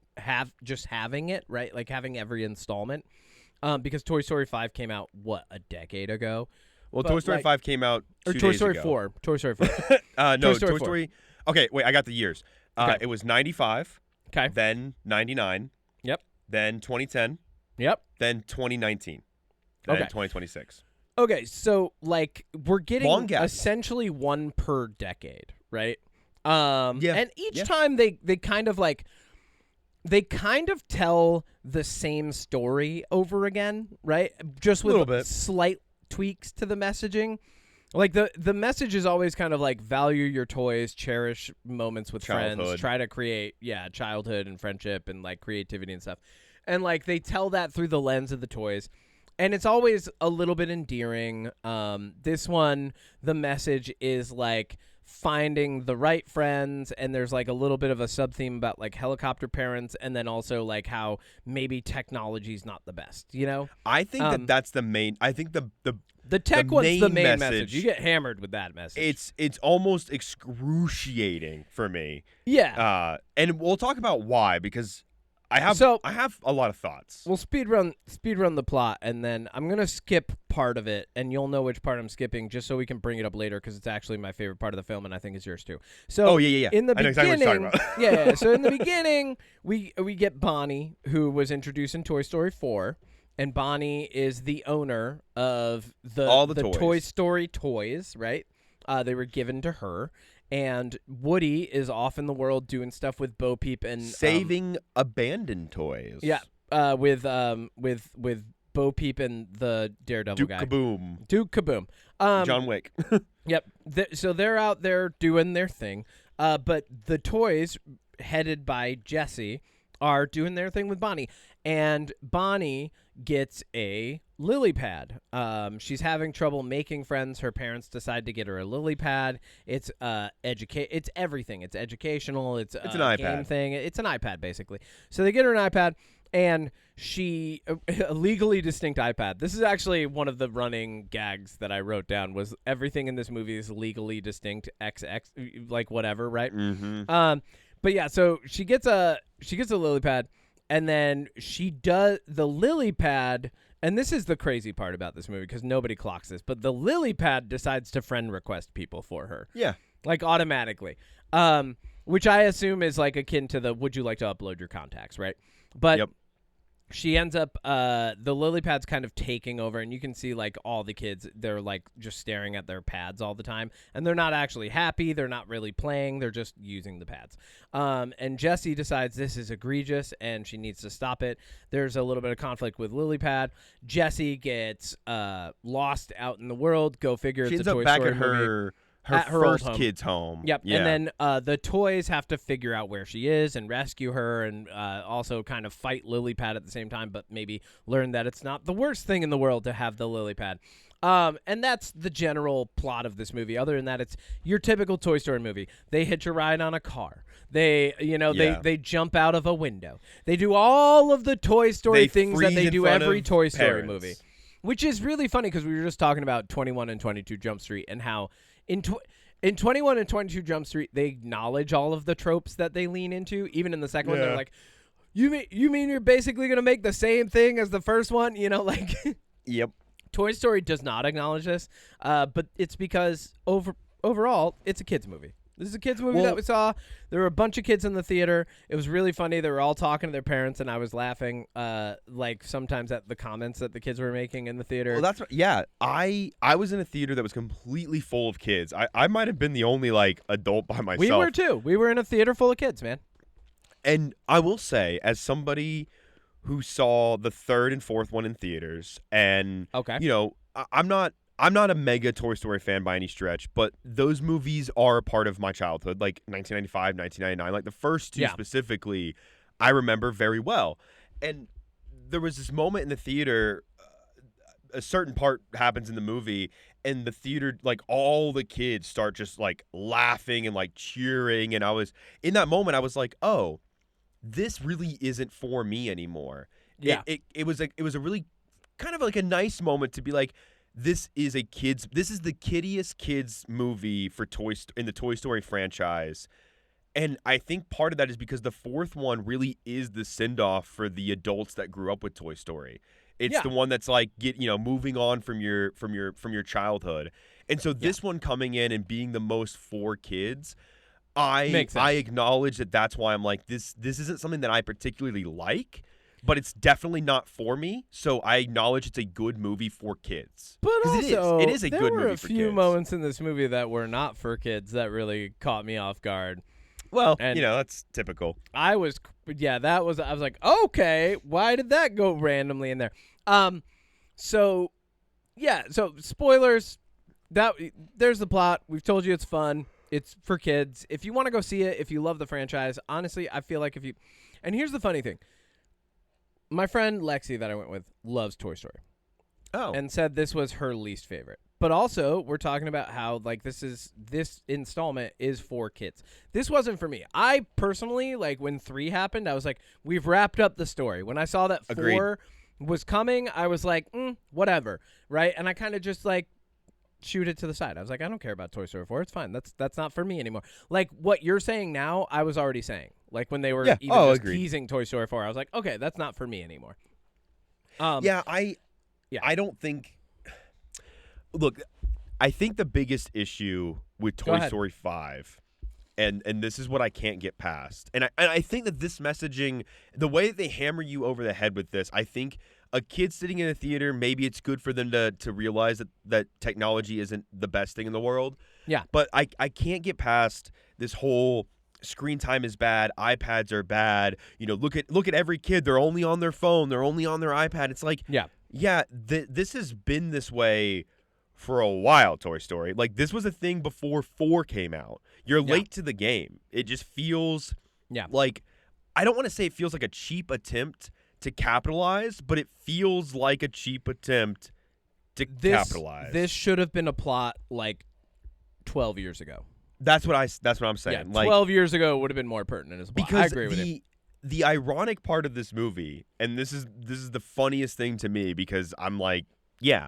just having it, right? Like having every installment. Because Toy Story 5 came out, a decade ago? Well, Toy Story 5 came out 2 days ago. Or Toy Story 4. Toy Story 4. No, Toy Story. Okay, wait, I got the years. It was 95. Okay. Then 99. Yep. Then 2010. Yep. Then 2019. Then 2026. Okay, so we're getting Long gap. Essentially one per decade, right? Yeah. And each time they kind of tell the same story over again, right? Just with a little bit. Slight tweaks to the messaging. The message is always kind of value your toys, cherish moments with friends, try to create childhood and friendship and creativity and stuff. And they tell that through the lens of the toys. And it's always a little bit endearing. This one, the message is finding the right friends, and there's a little bit of a sub-theme about helicopter parents, and then also how maybe technology's not the best, you know? I think that's the main. I think the tech one's the main message. You get hammered with that message. It's almost excruciating for me. Yeah. And we'll talk about why, because I have a lot of thoughts. We'll speed run the plot, and then I'm gonna skip part of it, and you'll know which part I'm skipping, just so we can bring it up later, because it's actually my favorite part of the film, and I think it's yours too. So, yeah. In the I know beginning, exactly what you're talking about. yeah. So in the beginning, we get Bonnie, who was introduced in Toy Story 4, and Bonnie is the owner of all the toys. Toy Story toys, right? They were given to her. And Woody is off in the world doing stuff with Bo Peep and saving abandoned toys. Yeah, with Bo Peep and the Daredevil guy. Duke Kaboom. John Wick. Yep. So they're out there doing their thing. But the toys, headed by Jesse, are doing their thing with Bonnie, and Bonnie gets a lily pad. She's having trouble making friends. Her parents decide to get her a lily pad. It's it's everything. It's educational. It's an a iPad game thing. It's an iPad basically. So they get her an iPad, and she a legally distinct iPad. This is actually one of the running gags that I wrote down, was everything in this movie is legally distinct XX, like whatever, right? Mm-hmm. But yeah, so she gets a lily pad, and then she does the lily pad. And this is the crazy part about this movie, because nobody clocks this, but the lily pad decides to friend request people for her. Yeah. Like automatically. Which I assume is like akin to the would you like to upload your contacts, right? But Yep. she ends up the lily pad's kind of taking over, and you can see like all the kids, they're like just staring at their pads all the time, and they're not actually happy, they're not really playing, they're just using the pads. And Jessie decides this is egregious and she needs to stop it. There's a little bit of conflict with Lilypad. Jessie gets lost out in the world. Go figure. She it's ends a up Toy back Story at movie. her At her old first home. kid's home. Yep. Yeah. And then the toys have to figure out where she is and rescue her, and also kind of fight Lilypad at the same time, but maybe learn that it's not the worst thing in the world to have the Lilypad. And that's the general plot of this movie. Other than that, it's your typical Toy Story movie. They hitch a ride on a car. They, they jump out of a window. They do all of the Toy Story things that they do every Toy Story movie, which is really funny because we were just talking about 21 and 22 Jump Street and how in 21 and 22 Jump Street, they acknowledge all of the tropes that they lean into. Even in the second one, they're like, you mean you're basically going to make the same thing as the first one? Yep. Toy Story does not acknowledge this, but it's because overall, it's a kid's movie. This is a kid's movie that we saw. There were a bunch of kids in the theater. It was really funny. They were all talking to their parents, and I was laughing, like sometimes at the comments that the kids were making in the theater. Well, that's I was in a theater that was completely full of kids. I might have been the only adult by myself. We were too. We were in a theater full of kids, man. And I will say, as somebody who saw the third and fourth one in theaters, and I'm not a mega Toy Story fan by any stretch, but those movies are a part of my childhood, like 1995, 1999. Like the first two specifically, I remember very well. And there was this moment in the theater, a certain part happens in the movie, and the theater, all the kids start just laughing and cheering. And in that moment, I was like, oh, this really isn't for me anymore. Yeah. It was a really kind of a nice moment to be like, this is the kiddiest kids movie in the Toy Story franchise. And I think part of that is because the fourth one really is the send-off for the adults that grew up with Toy Story. It's the one that's moving on from your childhood. And so this one coming in and being the most for kids, I acknowledge that's why I'm like, this isn't something that I particularly like. But it's definitely not for me, so I acknowledge it's a good movie for kids. But also, it is a good movie for kids. There were a few moments in this movie that were not for kids that really caught me off guard. Well, that's typical. I was like, okay, why did that go randomly in there? So spoilers. There's the plot. We've told you it's fun. It's for kids. If you want to go see it, if you love the franchise, honestly, I feel like and here's the funny thing. My friend Lexi that I went with loves Toy Story. Oh. And said this was her least favorite. But also, we're talking about how this installment is for kids. This wasn't for me. I personally, when 3 happened, I was like, we've wrapped up the story. When I saw that 4 was coming, I was like, whatever, right? And I kind of just shoot it to the side. I was like, I don't care about Toy Story 4. It's fine. That's not for me anymore. What you're saying now, I was already saying. When they were teasing Toy Story 4, I was like, okay, that's not for me anymore. I don't think. Look, I think the biggest issue with Toy Story 5, and this is what I can't get past, and I think that this messaging, the way that they hammer you over the head with this, I think a kid sitting in a theater, maybe it's good for them to realize that technology isn't the best thing in the world. Yeah. But I can't get past this whole screen time is bad, iPads are bad. Look at every kid. They're only on their phone. They're only on their iPad. It's like, this has been this way for a while, Toy Story. This was a thing before 4 came out. You're late to the game. It just feels like I don't want to say it feels like a cheap attempt to capitalize, but it feels like a cheap attempt to capitalize. This should have been a plot like 12 years ago. That's what I'm saying. Yeah, 12 years ago would have been more pertinent as a plot. Because I agree with you. The ironic part of this movie, and this is the funniest thing to me, because I'm like, yeah,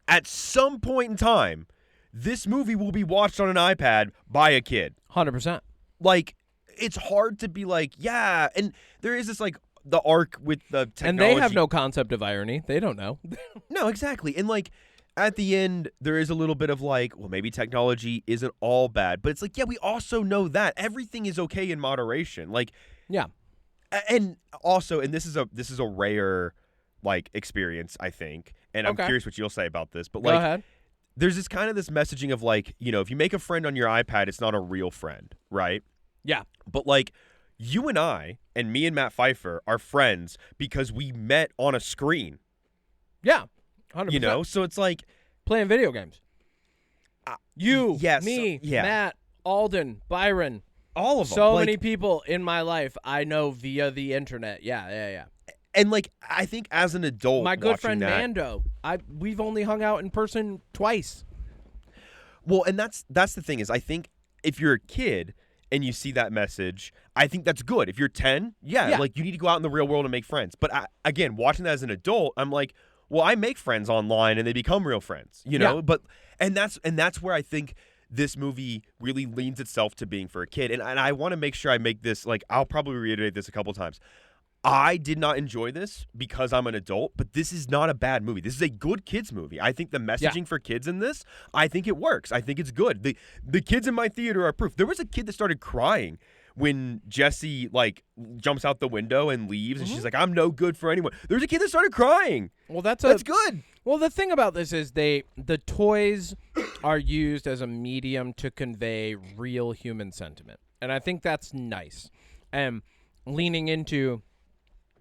at some point in time, this movie will be watched on an iPad by a kid. 100%. Like, it's hard to be like, yeah, and there is this like the arc with the technology. And they have no concept of irony. They don't know. No, exactly. And like at the end, there is a little bit of like, well, maybe technology isn't all bad, but it's like, yeah, we also know that everything is okay in moderation. Like, yeah. And also, and this is a rare like experience, I think. And I'm curious what you'll say about this, but like, go ahead. There's this kind of this messaging of like, you know, if you make a friend on your iPad, it's not a real friend, right? Yeah. But like, you and I, and me and Matt Pfeiffer are friends because we met on a screen. Yeah. 100%. You know, so it's like playing video games. You, yes, me, yeah. Matt, Alden, Byron. All of them. So like, many people in my life I know via the internet. Yeah. And like, I think as an adult, my good friend that, Mando, we've only hung out in person twice. Well, and that's the thing is, I think if you're a kid and you see that message, I think that's good. If you're 10, yeah, like you need to go out in the real world and make friends. But again, watching that as an adult, I'm like, well, I make friends online and they become real friends, you know? Yeah. But and that's where I think this movie really leans itself to being for a kid. And I want to make sure I make this, like, I'll probably reiterate this a couple times. I did not enjoy this because I'm an adult, but this is not a bad movie. This is a good kids movie. I think the messaging for kids in this, I think it works. I think it's good. The kids in my theater are proof. There was a kid that started crying when Jessie like jumps out the window and leaves, and she's like, "I'm no good for anyone." There's a kid that started crying. Well, that's good. Well, the thing about this is the toys are used as a medium to convey real human sentiment, and I think that's nice. And leaning into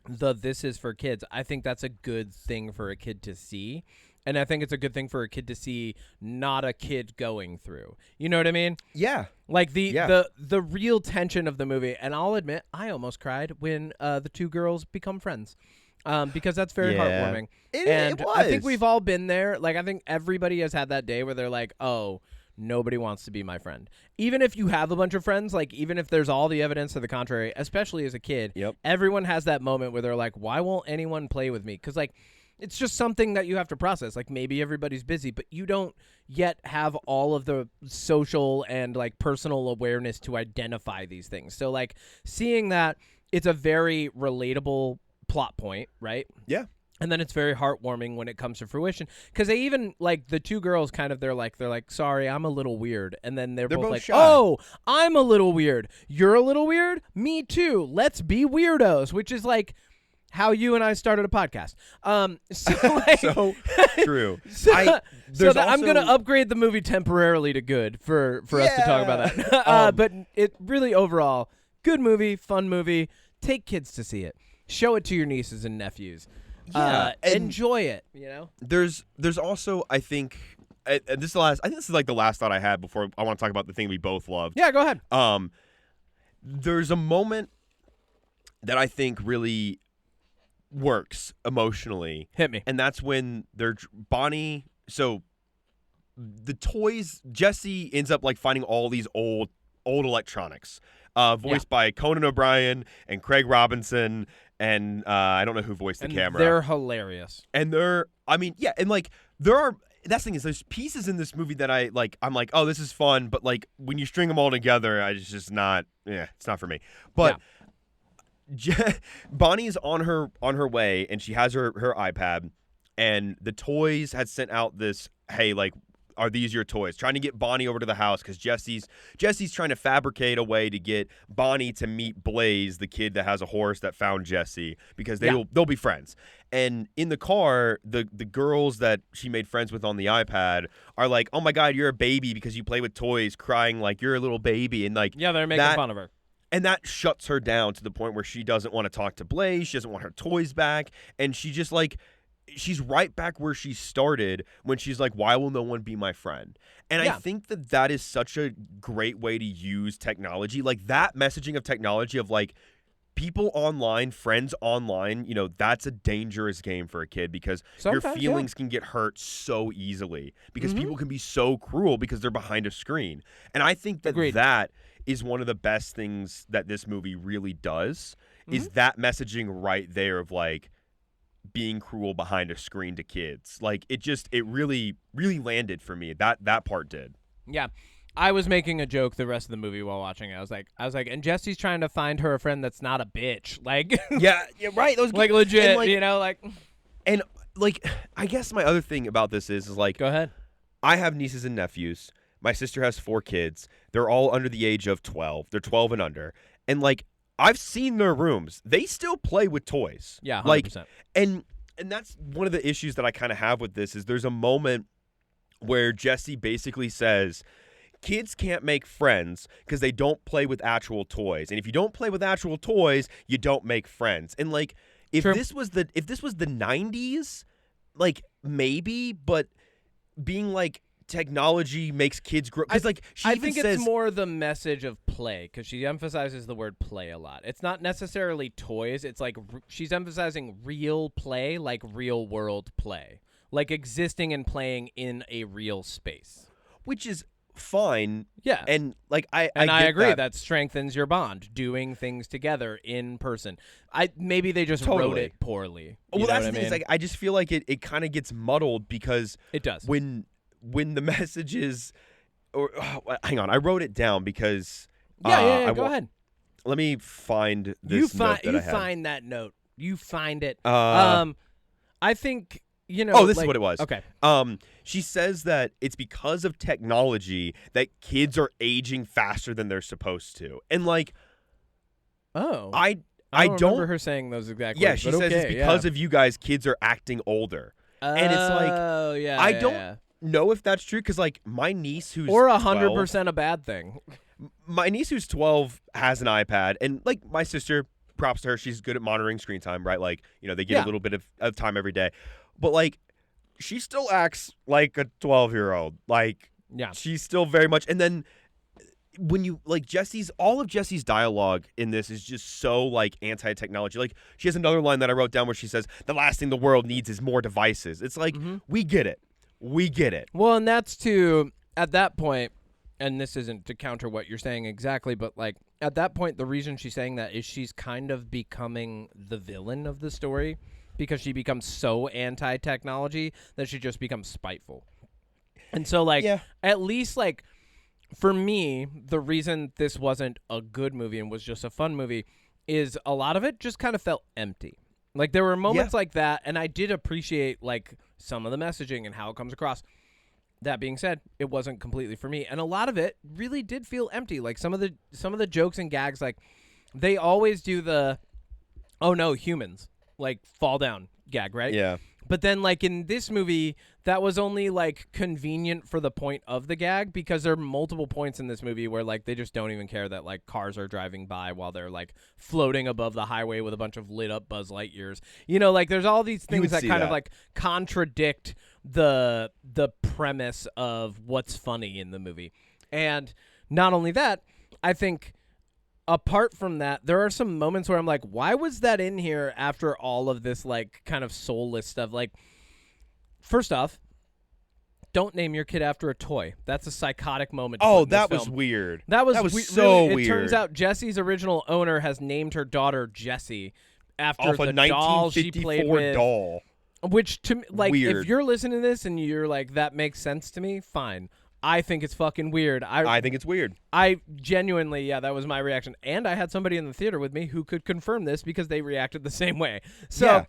this is for kids, I think that's a good thing for a kid to see. And I think it's a good thing for a kid to see, not a kid going through. You know what I mean? Yeah. Like the real tension of the movie. And I'll admit, I almost cried when the two girls become friends. Because that's very heartwarming. It was. I think we've all been there. Like, I think everybody has had that day where they're like, oh, nobody wants to be my friend. Even if you have a bunch of friends, like even if there's all the evidence to the contrary, especially as a kid, everyone has that moment where they're like, why won't anyone play with me? Because like, it's just something that you have to process. Like maybe everybody's busy, but you don't yet have all of the social and like personal awareness to identify these things. So like seeing that, it's a very relatable plot point, right? Yeah. And then it's very heartwarming when it comes to fruition, because they even like the two girls kind of they're like sorry, I'm a little weird, and then they're both like shy. Oh, I'm a little weird, you're a little weird, me too, let's be weirdos, which is like how you and I started a podcast. So like, so true. I'm gonna upgrade the movie temporarily to good for us to talk about that. But it really overall good movie, fun movie. Take kids to see it. Show it to your nieces and nephews. Enjoy it, you know? There's also, I think, I think this is like the last thought I had before I want to talk about the thing we both loved. Yeah, go ahead. There's a moment that I think really works emotionally. Hit me. And that's when Bonnie, so the toys, Jessie ends up like finding all these old electronics, voiced by Conan O'Brien and Craig Robinson. And I don't know who voiced the camera. They're hilarious. And and like that's the thing is there's pieces in this movie that I'm like, oh, this is fun, but like when you string them all together, it's just not, it's not for me. But Bonnie's on her way, and she has her iPad, and the toys had sent out this, hey, like, are these your toys? Trying to get Bonnie over to the house because Jessie's trying to fabricate a way to get Bonnie to meet Blaze, the kid that has a horse that found Jessie, because they'll be friends. And in the car, the girls that she made friends with on the iPad are like, oh my God, you're a baby because you play with toys, crying like you're a little baby. And like, they're making fun of her. And that shuts her down to the point where she doesn't want to talk to Blaze. She doesn't want her toys back. And she just like, she's right back where she started when she's like, why will no one be my friend? And I think that is such a great way to use technology. Like that messaging of technology of like, people online, friends online, that's a dangerous game for a kid because Sometimes, your feelings can get hurt so easily because people can be so cruel because they're behind a screen. And I think that Agreed. that is one of the best things that this movie really does is that messaging right there of like being cruel behind a screen to kids. Like it really, really landed for me. That part did. Yeah. I was making a joke the rest of the movie while watching it. I was like, and Jesse's trying to find her a friend that's not a bitch. Like, yeah, right. Those like legit, and and I guess my other thing about this is like, go ahead. I have nieces and nephews. My sister has 4 kids. They're all under the age of 12. They're 12 and under. And like, I've seen their rooms. They still play with toys. Yeah, 100%. Like, and that's one of the issues that I kind of have with this is there's a moment where Jesse basically says, kids can't make friends because they don't play with actual toys. And if you don't play with actual toys, you don't make friends. And like if this was the 90s, like maybe, but being like technology makes kids grow because like I think it's more the message of play because she emphasizes the word play a lot. It's not necessarily toys. It's like she's emphasizing real play, like real world play, like existing and playing in a real space, which is fine. Yeah. And like I agree that strengthens your bond, doing things together in person. Maybe they just wrote it poorly. Well, that's the thing. Is like I just feel like it kind of gets muddled because it does. When the message is hang on, I wrote it down because go ahead. Let me find this note that I had. Find that note. You find it. I think this is what it was. Okay. She says that it's because of technology that kids are aging faster than they're supposed to. And like I don't remember her saying those exact words. Yeah, she says it's because of you guys, kids are acting older. And it's like I don't know if that's true because like my niece who's or 100% a bad thing. My niece who's 12 has an iPad, and like my sister, props to her, she's good at monitoring screen time, right? Like they get a little bit of time every day. But, like, she still acts like a 12-year-old. Like, she's still very much. And then when you, like, all of Jesse's dialogue in this is just so, like, anti-technology. Like, she has another line that I wrote down where she says, the last thing the world needs is more devices. It's like, we get it. We get it. Well, and that's at that point, and this isn't to counter what you're saying exactly, but, like, at that point, the reason she's saying that is she's kind of becoming the villain of the story. Because she becomes so anti-technology that she just becomes spiteful. And so, like, at least, like, for me, the reason this wasn't a good movie and was just a fun movie is a lot of it just kind of felt empty. Like, there were moments like that, and I did appreciate, like, some of the messaging and how it comes across. That being said, it wasn't completely for me. And a lot of it really did feel empty. Like, some of the jokes and gags, like, they always do the, oh, no, humans. Like fall down gag, right? Yeah. But then like in this movie, that was only like convenient for the point of the gag because there are multiple points in this movie where like they just don't even care that like cars are driving by while they're like floating above the highway with a bunch of lit up Buzz Lightyears. Like there's all these things that kind of like contradict the premise of what's funny in the movie. And not only that, I think apart from that, there are some moments where I'm like, why was that in here after all of this, like, kind of soulless stuff? Like, first off, don't name your kid after a toy. That's a psychotic moment. Oh, that was weird. That was so weird. It turns out Jessie's original owner has named her daughter Jessie after the doll she played with. Doll. Which, to me, like, weird. If you're listening to this and you're like, that makes sense to me, fine. I think it's fucking weird. I think it's weird. I genuinely, that was my reaction. And I had somebody in the theater with me who could confirm this because they reacted the same way. So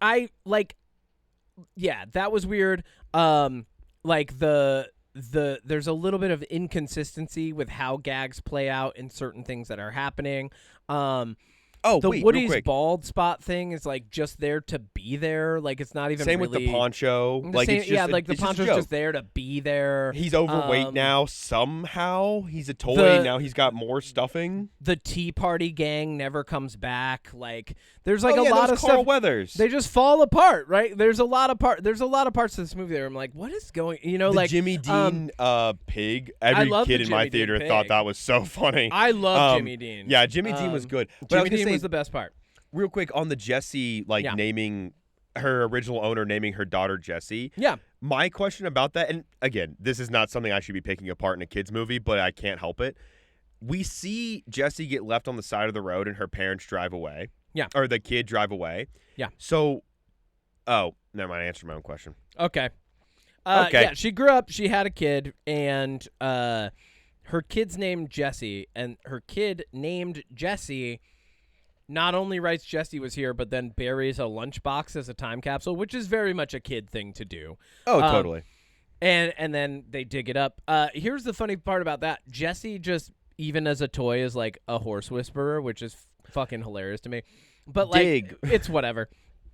I like, that was weird. Like there's a little bit of inconsistency with how gags play out in certain things that are happening. Woody's bald spot thing is like just there to be there. Like it's not even same really, with the poncho. Like same, it's just the poncho's just there to be there. He's overweight now somehow. He's a toy now. He's got more stuffing. The Tea Party gang never comes back. Like there's like a lot of Carl stuff. Weathers. They just fall apart, right? There's a lot of parts of this movie where I'm like, what is going? The like Jimmy Dean pig. Every kid in my theater thought that was so funny. I love Jimmy Dean. Yeah, Jimmy Dean was good. But Jimmy I was Dean say was the best part. real quick on the Jessie, like naming her original owner, naming her daughter Jessie. Yeah. My question about that, and again, this is not something I should be picking apart in a kid's movie, but I can't help it. We see Jessie get left on the side of the road and her parents drive away. Yeah. Or the kid drive away. Yeah. So, never mind. I answered my own question. Okay. Okay. Yeah, she grew up, she had a kid, and her kid's named Jessie, and her kid named Jessie not only writes Jessie was here, but then buries a lunchbox as a time capsule, which is very much a kid thing to do. Oh, totally. And then they dig it up. Here's the funny part about that. Jessie just, even as a toy, is like a horse whisperer, which is fucking hilarious to me. But like, it's whatever.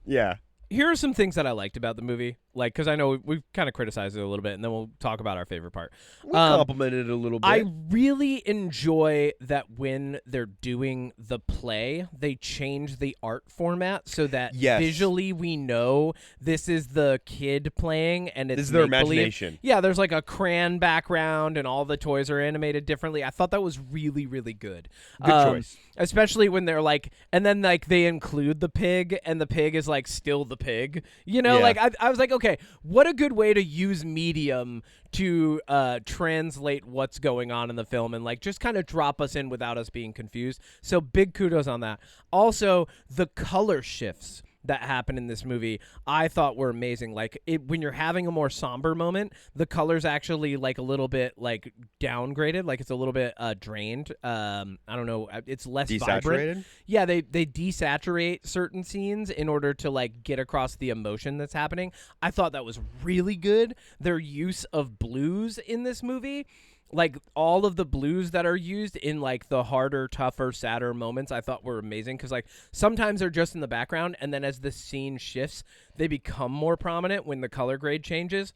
Yeah. Here are some things that I liked about the movie, like, because I know we've kind of criticized it a little bit, and then we'll talk about our favorite part. We complimented it a little bit. I really enjoy that when they're doing the play, they change the art format so that visually we know this is the kid playing, and it's this is their imagination. Yeah, there's like a crayon background, and all the toys are animated differently. I thought that was really, really good. Good choice. Especially when they're like, and then like they include the pig, and the pig is like still the pig. You know, like I was like, okay, what a good way to use medium to translate what's going on in the film and like just kind of drop us in without us being confused. So big kudos on that. Also, the color shifts that happen in this movie I thought were amazing. Like when you're having a more somber moment, the color's actually like a little bit like downgraded, like it's a little bit drained. I don't know, it's less vibrant. Yeah, they desaturate certain scenes in order to like get across the emotion that's happening. I thought that was really good. Their use of blues in this movie, like all of the blues that are used in like the harder, tougher, sadder moments, I thought were amazing because like sometimes they're just in the background, and then as the scene shifts, they become more prominent when the color grade changes.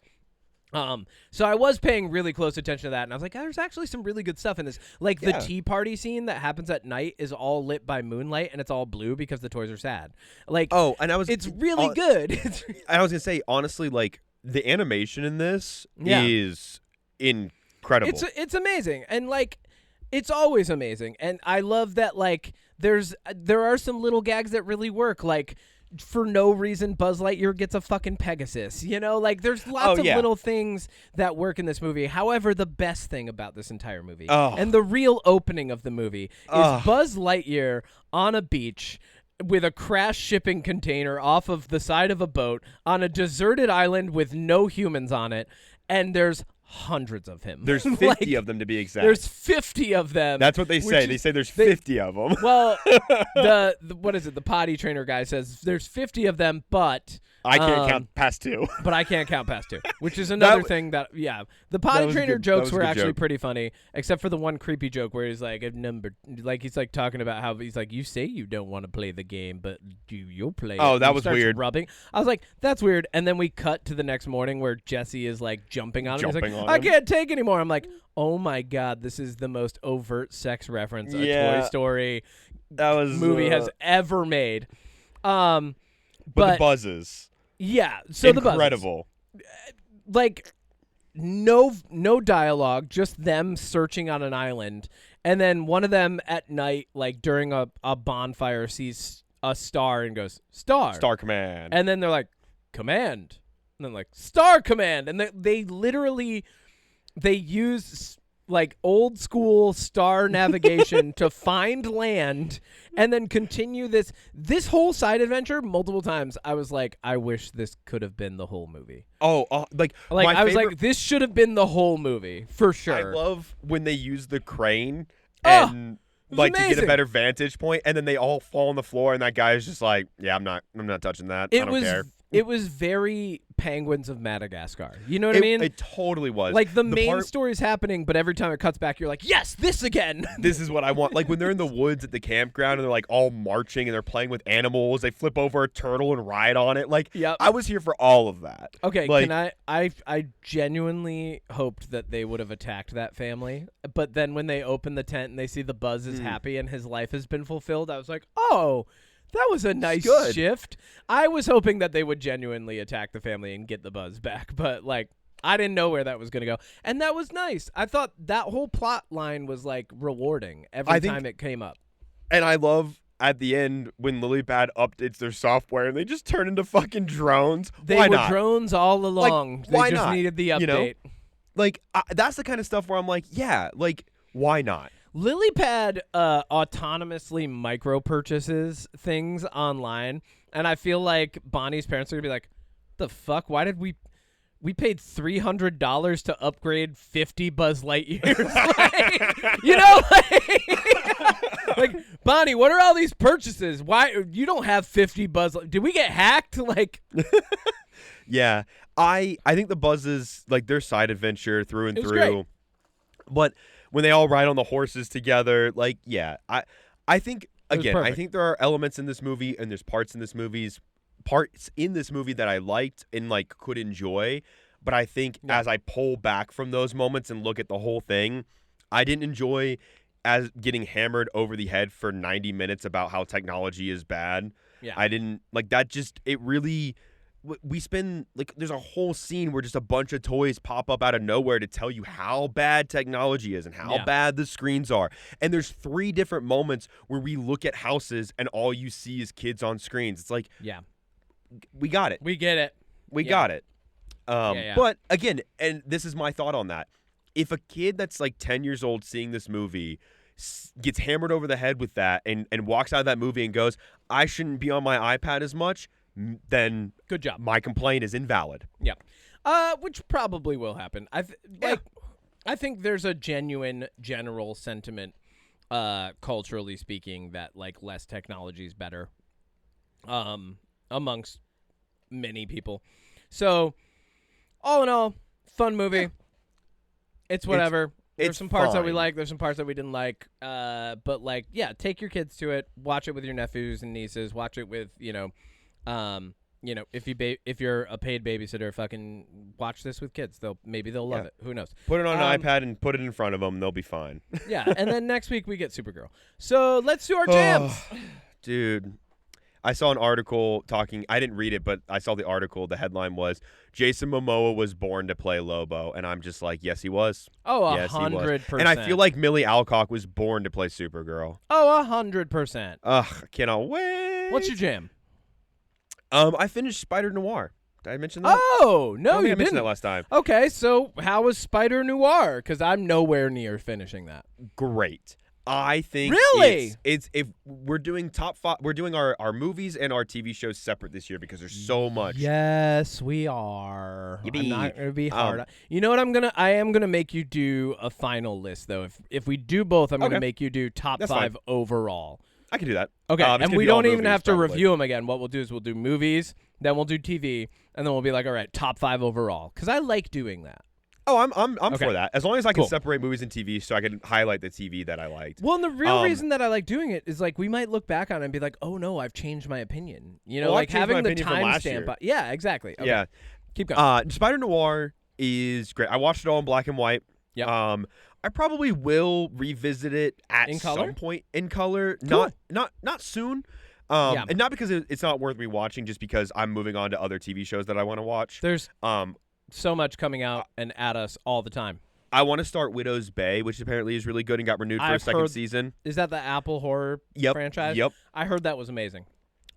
So I was paying really close attention to that, and I was like, there's actually some really good stuff in this. Like the tea party scene that happens at night is all lit by moonlight, and it's all blue because the toys are sad. Like, it's really good. I was gonna say, honestly, like the animation in this is incredible. It's amazing, and like it's always amazing, and I love that like there are some little gags that really work, like for no reason Buzz Lightyear gets a fucking Pegasus, you know, like there's lots of little things that work in this movie. However, the best thing about this entire movie and the real opening of the movie is Buzz Lightyear on a beach with a crash shipping container off of the side of a boat on a deserted island with no humans on it, and there's hundreds of him. There's 50 of them to be exact. There's 50 of them. That's what they say. They say there's 50 of them. Well, the what is it? The potty trainer guy says there's 50 of them, but I can't count past 2. But I can't count past 2, which is another thing that the potty trainer jokes were actually pretty funny, except for the one creepy joke where he's like he's like talking about how he's like, you say you don't want to play the game, but you'll play it. Oh, that was weird. Rubbing. I was like, that's weird. And then we cut to the next morning where Jesse is like jumping on him. He's like, I can't take anymore. I'm like, oh my god, this is the most overt sex reference a Toy Story movie has ever made. But the buzzes. Yeah, so incredible. The buzzes. Like no dialogue, just them searching on an island, and then one of them at night, like during a bonfire, sees a star and goes, Star Command. And then they're like, Command. And then like, Star Command. And they literally use like old school star navigation to find land and then continue this whole side adventure multiple times. I was like, I wish this could have been the whole movie. Like I was like, this should have been the whole movie for sure. I love when they use the crane and like amazing. To get a better vantage point, and then they all fall on the floor, and that guy is just like, yeah, I'm not touching that. I don't care. It was very Penguins of Madagascar. You know what I mean? It totally was. Like the main story's happening, but every time it cuts back, you're like, yes, this again. This is what I want. Like when they're in the woods at the campground and they're like all marching and they're playing with animals. They flip over a turtle and ride on it. Like, I was here for all of that. Okay, like, I genuinely hoped that they would have attacked that family. But then when they open the tent and they see the Buzz is happy and his life has been fulfilled, I was like, oh, that was a nice shift. I was hoping that they would genuinely attack the family and get the Buzz back, but like I didn't know where that was going to go. And that was nice. I thought that whole plot line was like rewarding every time it came up. And I love at the end when Lilypad updates their software and they just turn into fucking drones. They why were not? drones all along. why they just not? needed the update. You know? Like, that's the kind of stuff where I'm like, yeah, like, why not? Lilypad autonomously micro purchases things online, and I feel like Bonnie's parents are gonna be like, "The fuck? Why did we paid $300 to upgrade 50 Buzz Lightyears?" Like, you know, like Bonnie, what are all these purchases? Why you don't have 50 Buzz? Did we get hacked? Like, yeah, I think the Buzzes, like, their side adventure through and It was through, great. but when they all ride on the horses together, like, yeah, I think again, I perfect. think there are elements in this movie and there's parts in this movie that I liked and like could enjoy, but I think as I pull back from those moments and look at the whole thing, I didn't enjoy as getting hammered over the head for 90 minutes about how technology is bad. Yeah. I didn't like that. Just it really. We spend like there's a whole scene where just a bunch of toys pop up out of nowhere to tell you how bad technology is and how bad the screens are. And there's 3 different moments where we look at houses and all you see is kids on screens. It's like, we got it. We get it. We got it. Yeah. But again, and this is my thought on that. If a kid that's like 10 years old seeing this movie gets hammered over the head with that and walks out of that movie and goes, I shouldn't be on my iPad as much, then good job. My complaint is invalid. Yeah. Which probably will happen. I think there's a genuine general sentiment, culturally speaking, that like less technology is better, amongst many people. So, all in all, fun movie. It's whatever. There's some parts that we like. There's some parts that we didn't like. But like, yeah, take your kids to it. Watch it with your nephews and nieces. Watch it with if you're a paid babysitter, fucking watch this with kids. Maybe they'll love it. Who knows? Put it on an iPad and put it in front of them. They'll be fine. Yeah, and then next week we get Supergirl. So let's do our jams. Dude, I saw an article talking. I didn't read it, but I saw the article. The headline was Jason Momoa was born to play Lobo, and I'm just like, yes, he was. Oh, yes, 100%. And I feel like Millie Alcock was born to play Supergirl. Oh, 100%. Ugh, I cannot wait. What's your jam? I finished Spider Noir. Did I mention that? Oh, no, I you mentioned that didn't. last time. Okay, so how was Spider Noir? Because I'm nowhere near finishing that. Great. I think really it's if we're doing top 5, we're doing our movies and our TV shows separate this year because there's so much. Yes, we are. Yippee. I'm not gonna be hard. You know what I am gonna make you do a final list though. If we do both, I'm gonna make you do top That's 5 fine. overall. I can do that. Okay, and we don't even have to probably review them again. What we'll do is we'll do movies, then we'll do TV, and then we'll be like, all right, top 5 overall. Because I like doing that. Oh, I'm Okay. for that. As long as I can Cool. separate movies and TV so I can highlight the TV that I liked. Well, and the real reason that I like doing it is like we might look back on it and be like, oh no, I've changed my opinion. You know, Well, I've like changed my having the opinion from last timestamp. year. Yeah, exactly. Okay. Yeah. Keep going. Spider Noir is great. I watched it all in black and white. Yep. I probably will revisit it at In color? some point in color. Cool. Not soon. Yeah. And not because it's not worth rewatching, just because I'm moving on to other TV shows that I want to watch. There's Um, so much coming out and at us all the time. I want to start Widow's Bay, which apparently is really good and got renewed for a I've second heard- season. Is that the Apple horror franchise? Yep. I heard that was amazing.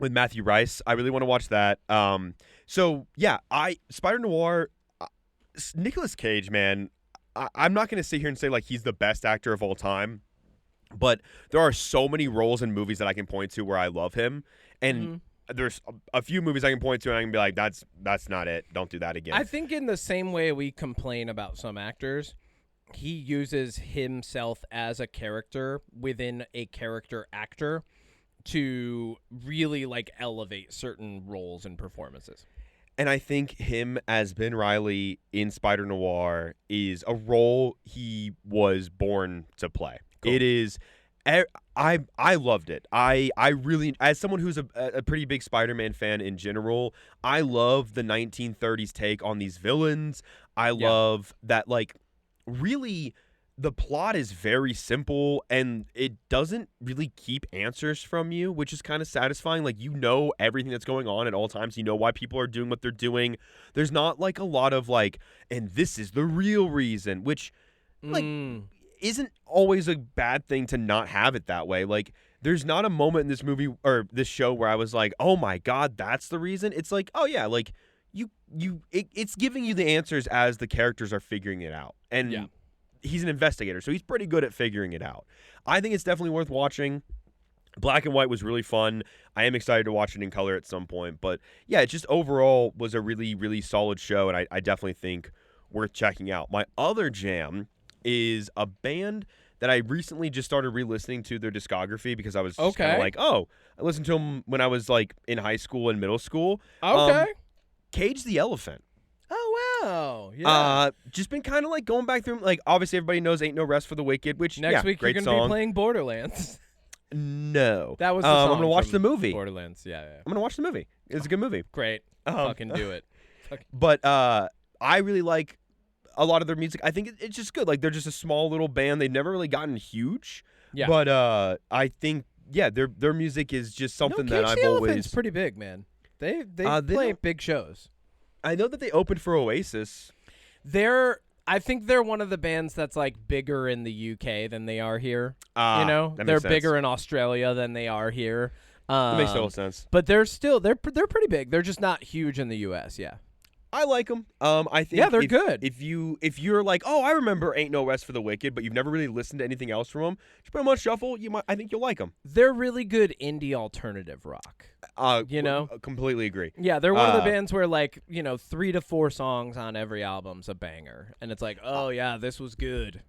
With Matthew Rice. I really want to watch that. So yeah, Spider Noir, Nicolas Cage, man. I'm not going to sit here and say like he's the best actor of all time, but there are so many roles in movies that I can point to where I love him, and there's a few movies I can point to and I can be like, that's not it. Don't do that again. I think in the same way we complain about some actors, he uses himself as a character within a character actor to really like elevate certain roles and performances. And I think him as Ben Reilly in Spider Noir is a role he was born to play. Cool. It is. I loved it. I really, as someone who's a pretty big Spider-Man fan in general, I love the 1930s take on these villains. I love that, like, really the plot is very simple and it doesn't really keep answers from you, which is kind of satisfying. Like, you know everything that's going on at all times. You know why people are doing what they're doing. There's not like a lot of like, and this is the real reason, which like isn't always a bad thing to not have it that way. Like, there's not a moment in this movie or this show where I was like, oh my God, that's the reason. It's like, oh yeah, like it's giving you the answers as the characters are figuring it out. And he's an investigator, so he's pretty good at figuring it out. I think it's definitely worth watching. Black and White was really fun. I am excited to watch it in color at some point. But yeah, it just overall was a really, really solid show, and I definitely think worth checking out. My other jam is a band that I recently just started re-listening to their discography because I was just kind of like, oh, I listened to them when I was like in high school and middle school. Okay. Cage the Elephant. Oh, wow. Yeah. Just been kind of like going back through, like, obviously everybody knows Ain't No Rest for the Wicked, which, Next week great you're going to song. be playing Borderlands. No. That was the song I'm going to watch from the movie. Borderlands, yeah. I'm going to watch the movie. It's a good movie. Great. Fucking do it. But I really like a lot of their music. I think it's just good. Like, they're just a small little band. They've never really gotten huge. Yeah. But I think, their music is just something that I've always... It's pretty big, man. They play big shows. I know that they opened for Oasis. I think they're one of the bands that's like bigger in the UK than they are here. They're bigger in Australia than they are here. That makes total sense. But they're pretty big. They're just not huge in the US. Yeah. I like them. I think they're good. If you're like, oh, I remember Ain't No Rest for the Wicked, but you've never really listened to anything else from them, just put them on shuffle. I think you'll like them. They're really good indie alternative rock. Completely agree. Yeah, they're one of the bands where 3 to 4 songs on every album's a banger, and it's like, oh yeah, this was good.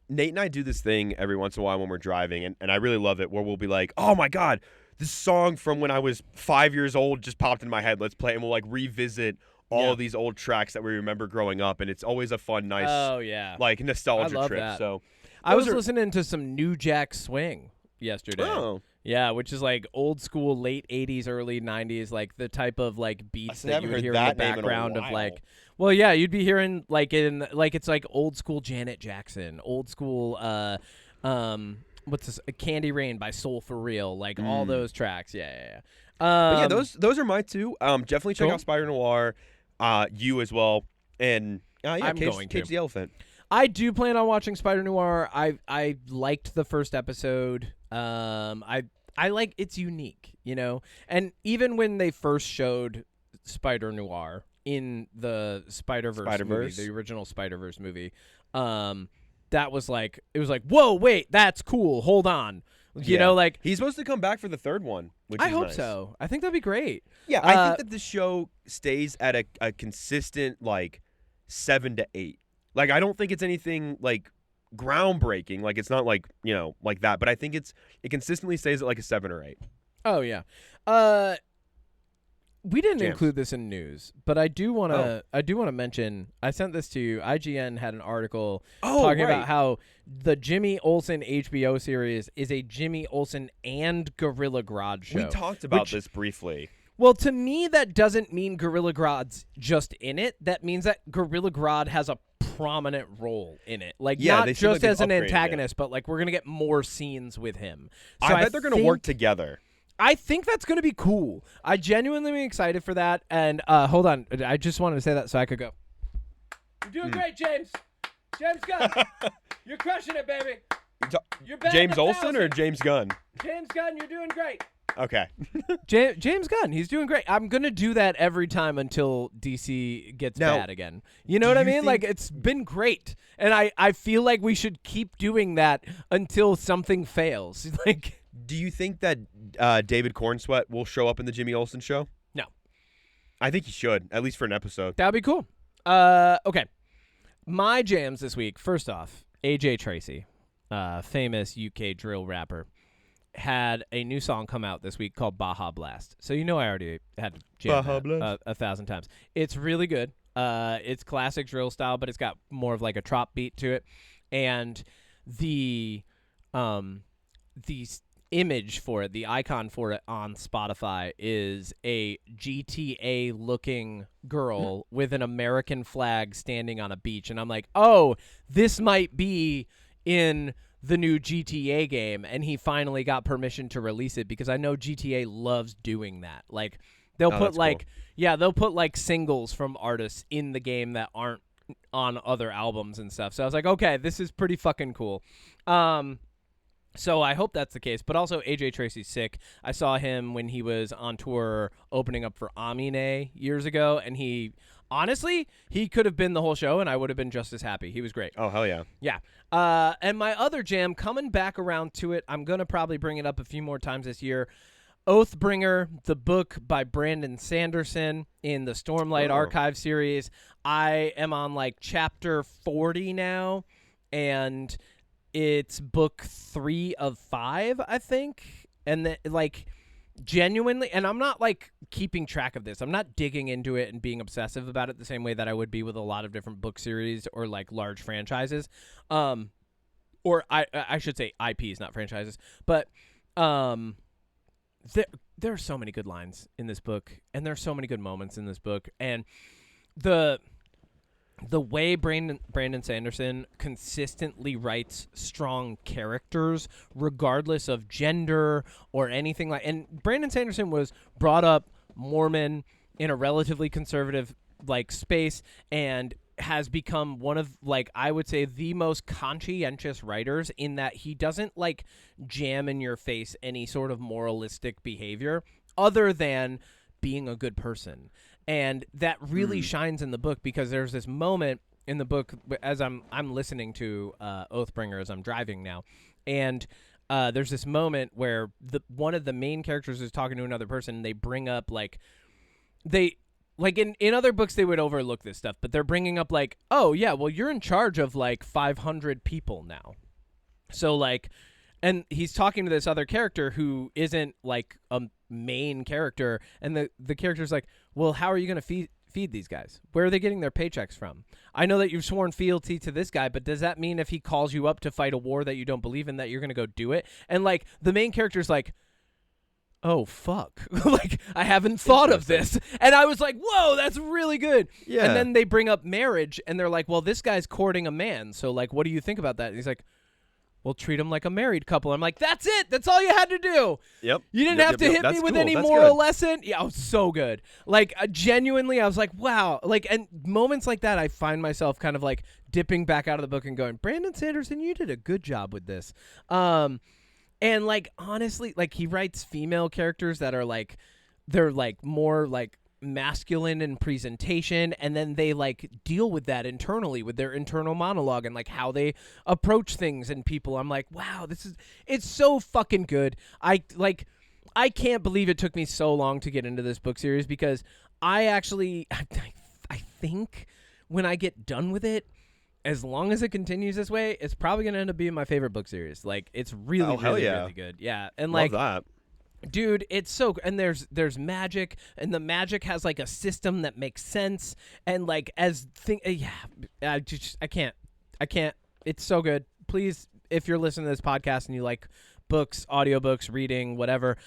Nate and I do this thing every once in a while when we're driving, and I really love it, where we'll be like, oh my God, this song from when I was 5 years old just popped in my head. Let's play, and we'll like revisit all of these old tracks that we remember growing up, and it's always a fun, nice, nostalgia trip. That. So I was listening to some New Jack Swing yesterday. Oh. Yeah, which is like old school, late 80s, early 90s, like the type of like beats that you would hear in the background of like, well, yeah, you'd be hearing it's like old school Janet Jackson, old school, what's this, Candy Rain by Soul for Real, like all those tracks. Yeah. But those are my two. Definitely check out Spider Noir. You as well, and I'm going to Cage the Elephant. I do plan on watching Spider Noir. I liked the first episode. I like it's unique, and even when they first showed Spider Noir in the Spider-Verse movie, the original Spider-Verse movie, that was like, it was like, whoa, wait, that's cool. Hold on. Like he's supposed to come back for the third one, which I is hope nice. So. I think that'd be great. Yeah, I think that the show stays at a consistent 7 to 8. Like, I don't think it's anything like groundbreaking. Like, it's not like like that. But I think it consistently stays at like a 7 or 8. Oh yeah. We didn't include this in news, but I do want to mention. I sent this to you. IGN had an article talking about how the Jimmy Olsen HBO series is a Jimmy Olsen and Gorilla Grodd show. We talked about this briefly. Well, to me, that doesn't mean Gorilla Grodd's just in it. That means that Gorilla Grodd has a prominent role in it. Not just as an antagonist, but we're gonna get more scenes with him. So I bet they're gonna work together. I think that's going to be cool. I genuinely am excited for that. And hold on. I just wanted to say that so I could go. You're doing great, James. James Gunn. You're crushing it, baby. You're better James Olsen or James Gunn? James Gunn, you're doing great. Okay. James Gunn, he's doing great. I'm going to do that every time until DC gets bad again. You know what I mean? It's been great. And I feel like we should keep doing that until something fails. Do you think that David Cornsweet will show up in the Jimmy Olsen show? No. I think he should, at least for an episode. That would be cool. Okay. My jams this week, first off, AJ Tracey, famous UK drill rapper, had a new song come out this week called Baja Blast. So I already had jammed that 1,000 times. It's really good. It's classic drill style, but it's got more of like a trop beat to it. And the image for it, the icon for it on Spotify is a GTA-looking girl with an American flag standing on a beach. And I'm like, oh, this might be in the new GTA game. And he finally got permission to release it because I know GTA loves doing that. They'll put cool. they'll put singles from artists in the game that aren't on other albums and stuff. So I was like, okay, this is pretty fucking cool. So I hope that's the case. But also, AJ Tracy's sick. I saw him when he was on tour opening up for Amine years ago, and honestly, he could have been the whole show, and I would have been just as happy. He was great. Oh, hell yeah. Yeah. And my other jam, coming back around to it, I'm going to probably bring it up a few more times this year. Oathbringer, the book by Brandon Sanderson in the Stormlight Archive series. I am on like chapter 40 now, and it's book 3 of 5, I think. And like genuinely, and I'm not like keeping track of this. I'm not digging into it and being obsessive about it the same way that I would be with a lot of different book series or like large franchises. Or I should say IPs, not franchises. But there are so many good lines in this book, and there are so many good moments in this book, and the way Brandon Sanderson consistently writes strong characters, regardless of gender or anything like. And Brandon Sanderson was brought up Mormon in a relatively conservative like space, and has become one of, like, I would say the most conscientious writers, in that he doesn't like jam in your face any sort of moralistic behavior other than being a good person. And that really shines in the book, because there's this moment in the book as I'm listening to Oathbringer as I'm driving now, and there's this moment where one of the main characters is talking to another person, and they bring up like in other books they would overlook this stuff, but they're bringing up like, oh yeah, well you're in charge of like 500 people now. So like, and he's talking to this other character who isn't like a main character, and the character's like, well, how are you going to feed these guys? Where are they getting their paychecks from? I know that you've sworn fealty to this guy, but does that mean if he calls you up to fight a war that you don't believe in, that you're going to go do it? And like the main character's like, oh, fuck. Like, I haven't thought of this. And I was like, whoa, that's really good. Yeah. And then they bring up marriage, and they're like, well, this guy's courting a man. So, like, what do you think about that? And he's like, well, treat him like a married couple. I'm like, that's it. That's all you had to do. Yep. You didn't have to hit That's me with cool. any That's moral good. lesson. Yeah, it was so good. Like, genuinely, I was like, wow. Like, and moments like that, I find myself kind of like dipping back out of the book and going, Brandon Sanderson, you did a good job with this. And like, honestly, like, he writes female characters that are like, they're like more like masculine in presentation, and then they like deal with that internally with their internal monologue and like how they approach things and people. I'm like, wow, it's so fucking good. I can't believe it took me so long to get into this book series, because I think when I get done with it, as long as it continues this way, it's probably going to end up being my favorite book series. Like, it's really, really good. Yeah. And like, Love that. dude, it's so, and there's magic, and the magic has like a system that makes sense. And like, I can't, it's so good. Please, if you're listening to this podcast and you like books, audiobooks, reading, whatever,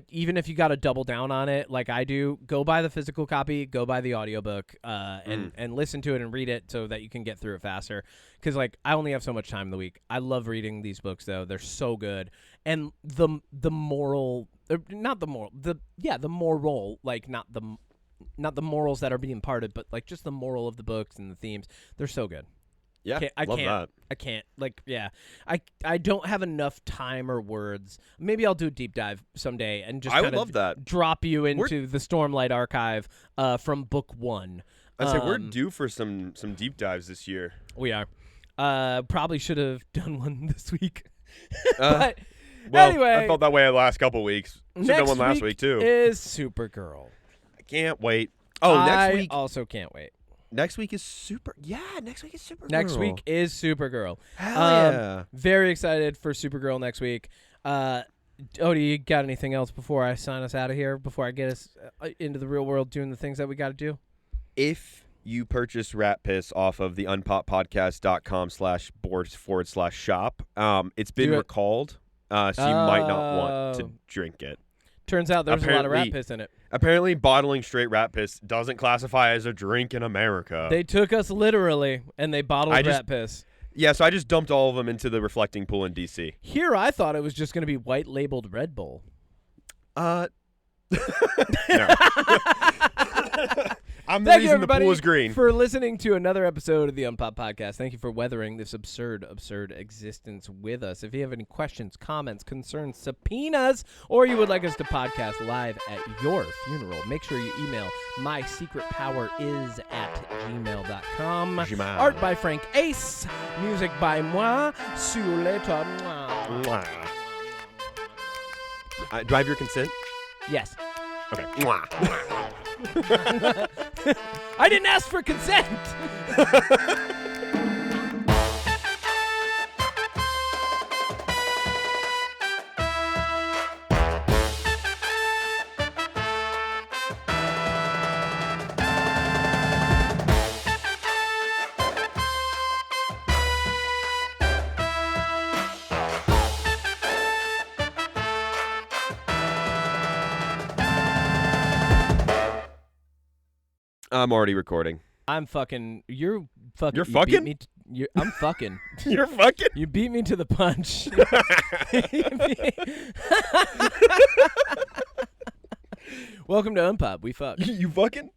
even if you got to double down on it like I do, go buy the physical copy, go buy the audiobook, and listen to it and read it so that you can get through it faster, because like, I only have so much time in the week. I love reading these books though. They're so good. And the moral, not the moral, the moral, like not the morals that are being imparted, but like just the moral of the books and the themes, they're so good. Yeah, I can't. Like, yeah. I don't have enough time or words. Maybe I'll do a deep dive someday and just would love that. Drop you into the Stormlight Archive from book 1. I say we're due for some deep dives this year. We are. Probably should have done one this week. But well, anyway, I felt that way the last couple weeks. Should have done one last week too. Is Supergirl. I can't wait. Oh, next week. I also can't wait. Next week is next week is Supergirl. Next week is Supergirl. Hell yeah. Very excited for Supergirl next week. Odie, you got anything else before I sign us out of here, before I get us into the real world doing the things that we got to do? If you purchase rat piss off of the unpoppodcast.com/board/shop, it's been recalled, so you might not want to drink it. Turns out there's a lot of rat piss in it. Apparently, bottling straight rat piss doesn't classify as a drink in America. They took us literally, and they bottled rat piss. Yeah, so I just dumped all of them into the reflecting pool in D.C. Here, I thought it was just going to be white-labeled Red Bull. No. I'm the Thank you, reason the everybody, pool is green. for listening to another episode of the UnPop Podcast. Thank you for weathering this absurd existence with us. If you have any questions, comments, concerns, subpoenas, or you would like us to podcast live at your funeral, make sure you email mysecretpoweris@gmail.com. Art by FrankAce. Music by moi. See you later. Do I have your consent? Yes. Okay. I didn't ask for consent. I'm already recording. I'm fucking. You're fucking. You're you fucking? beat me I'm fucking. You're fucking? You beat me to the punch. Welcome to UnPop. We fuck. You fucking?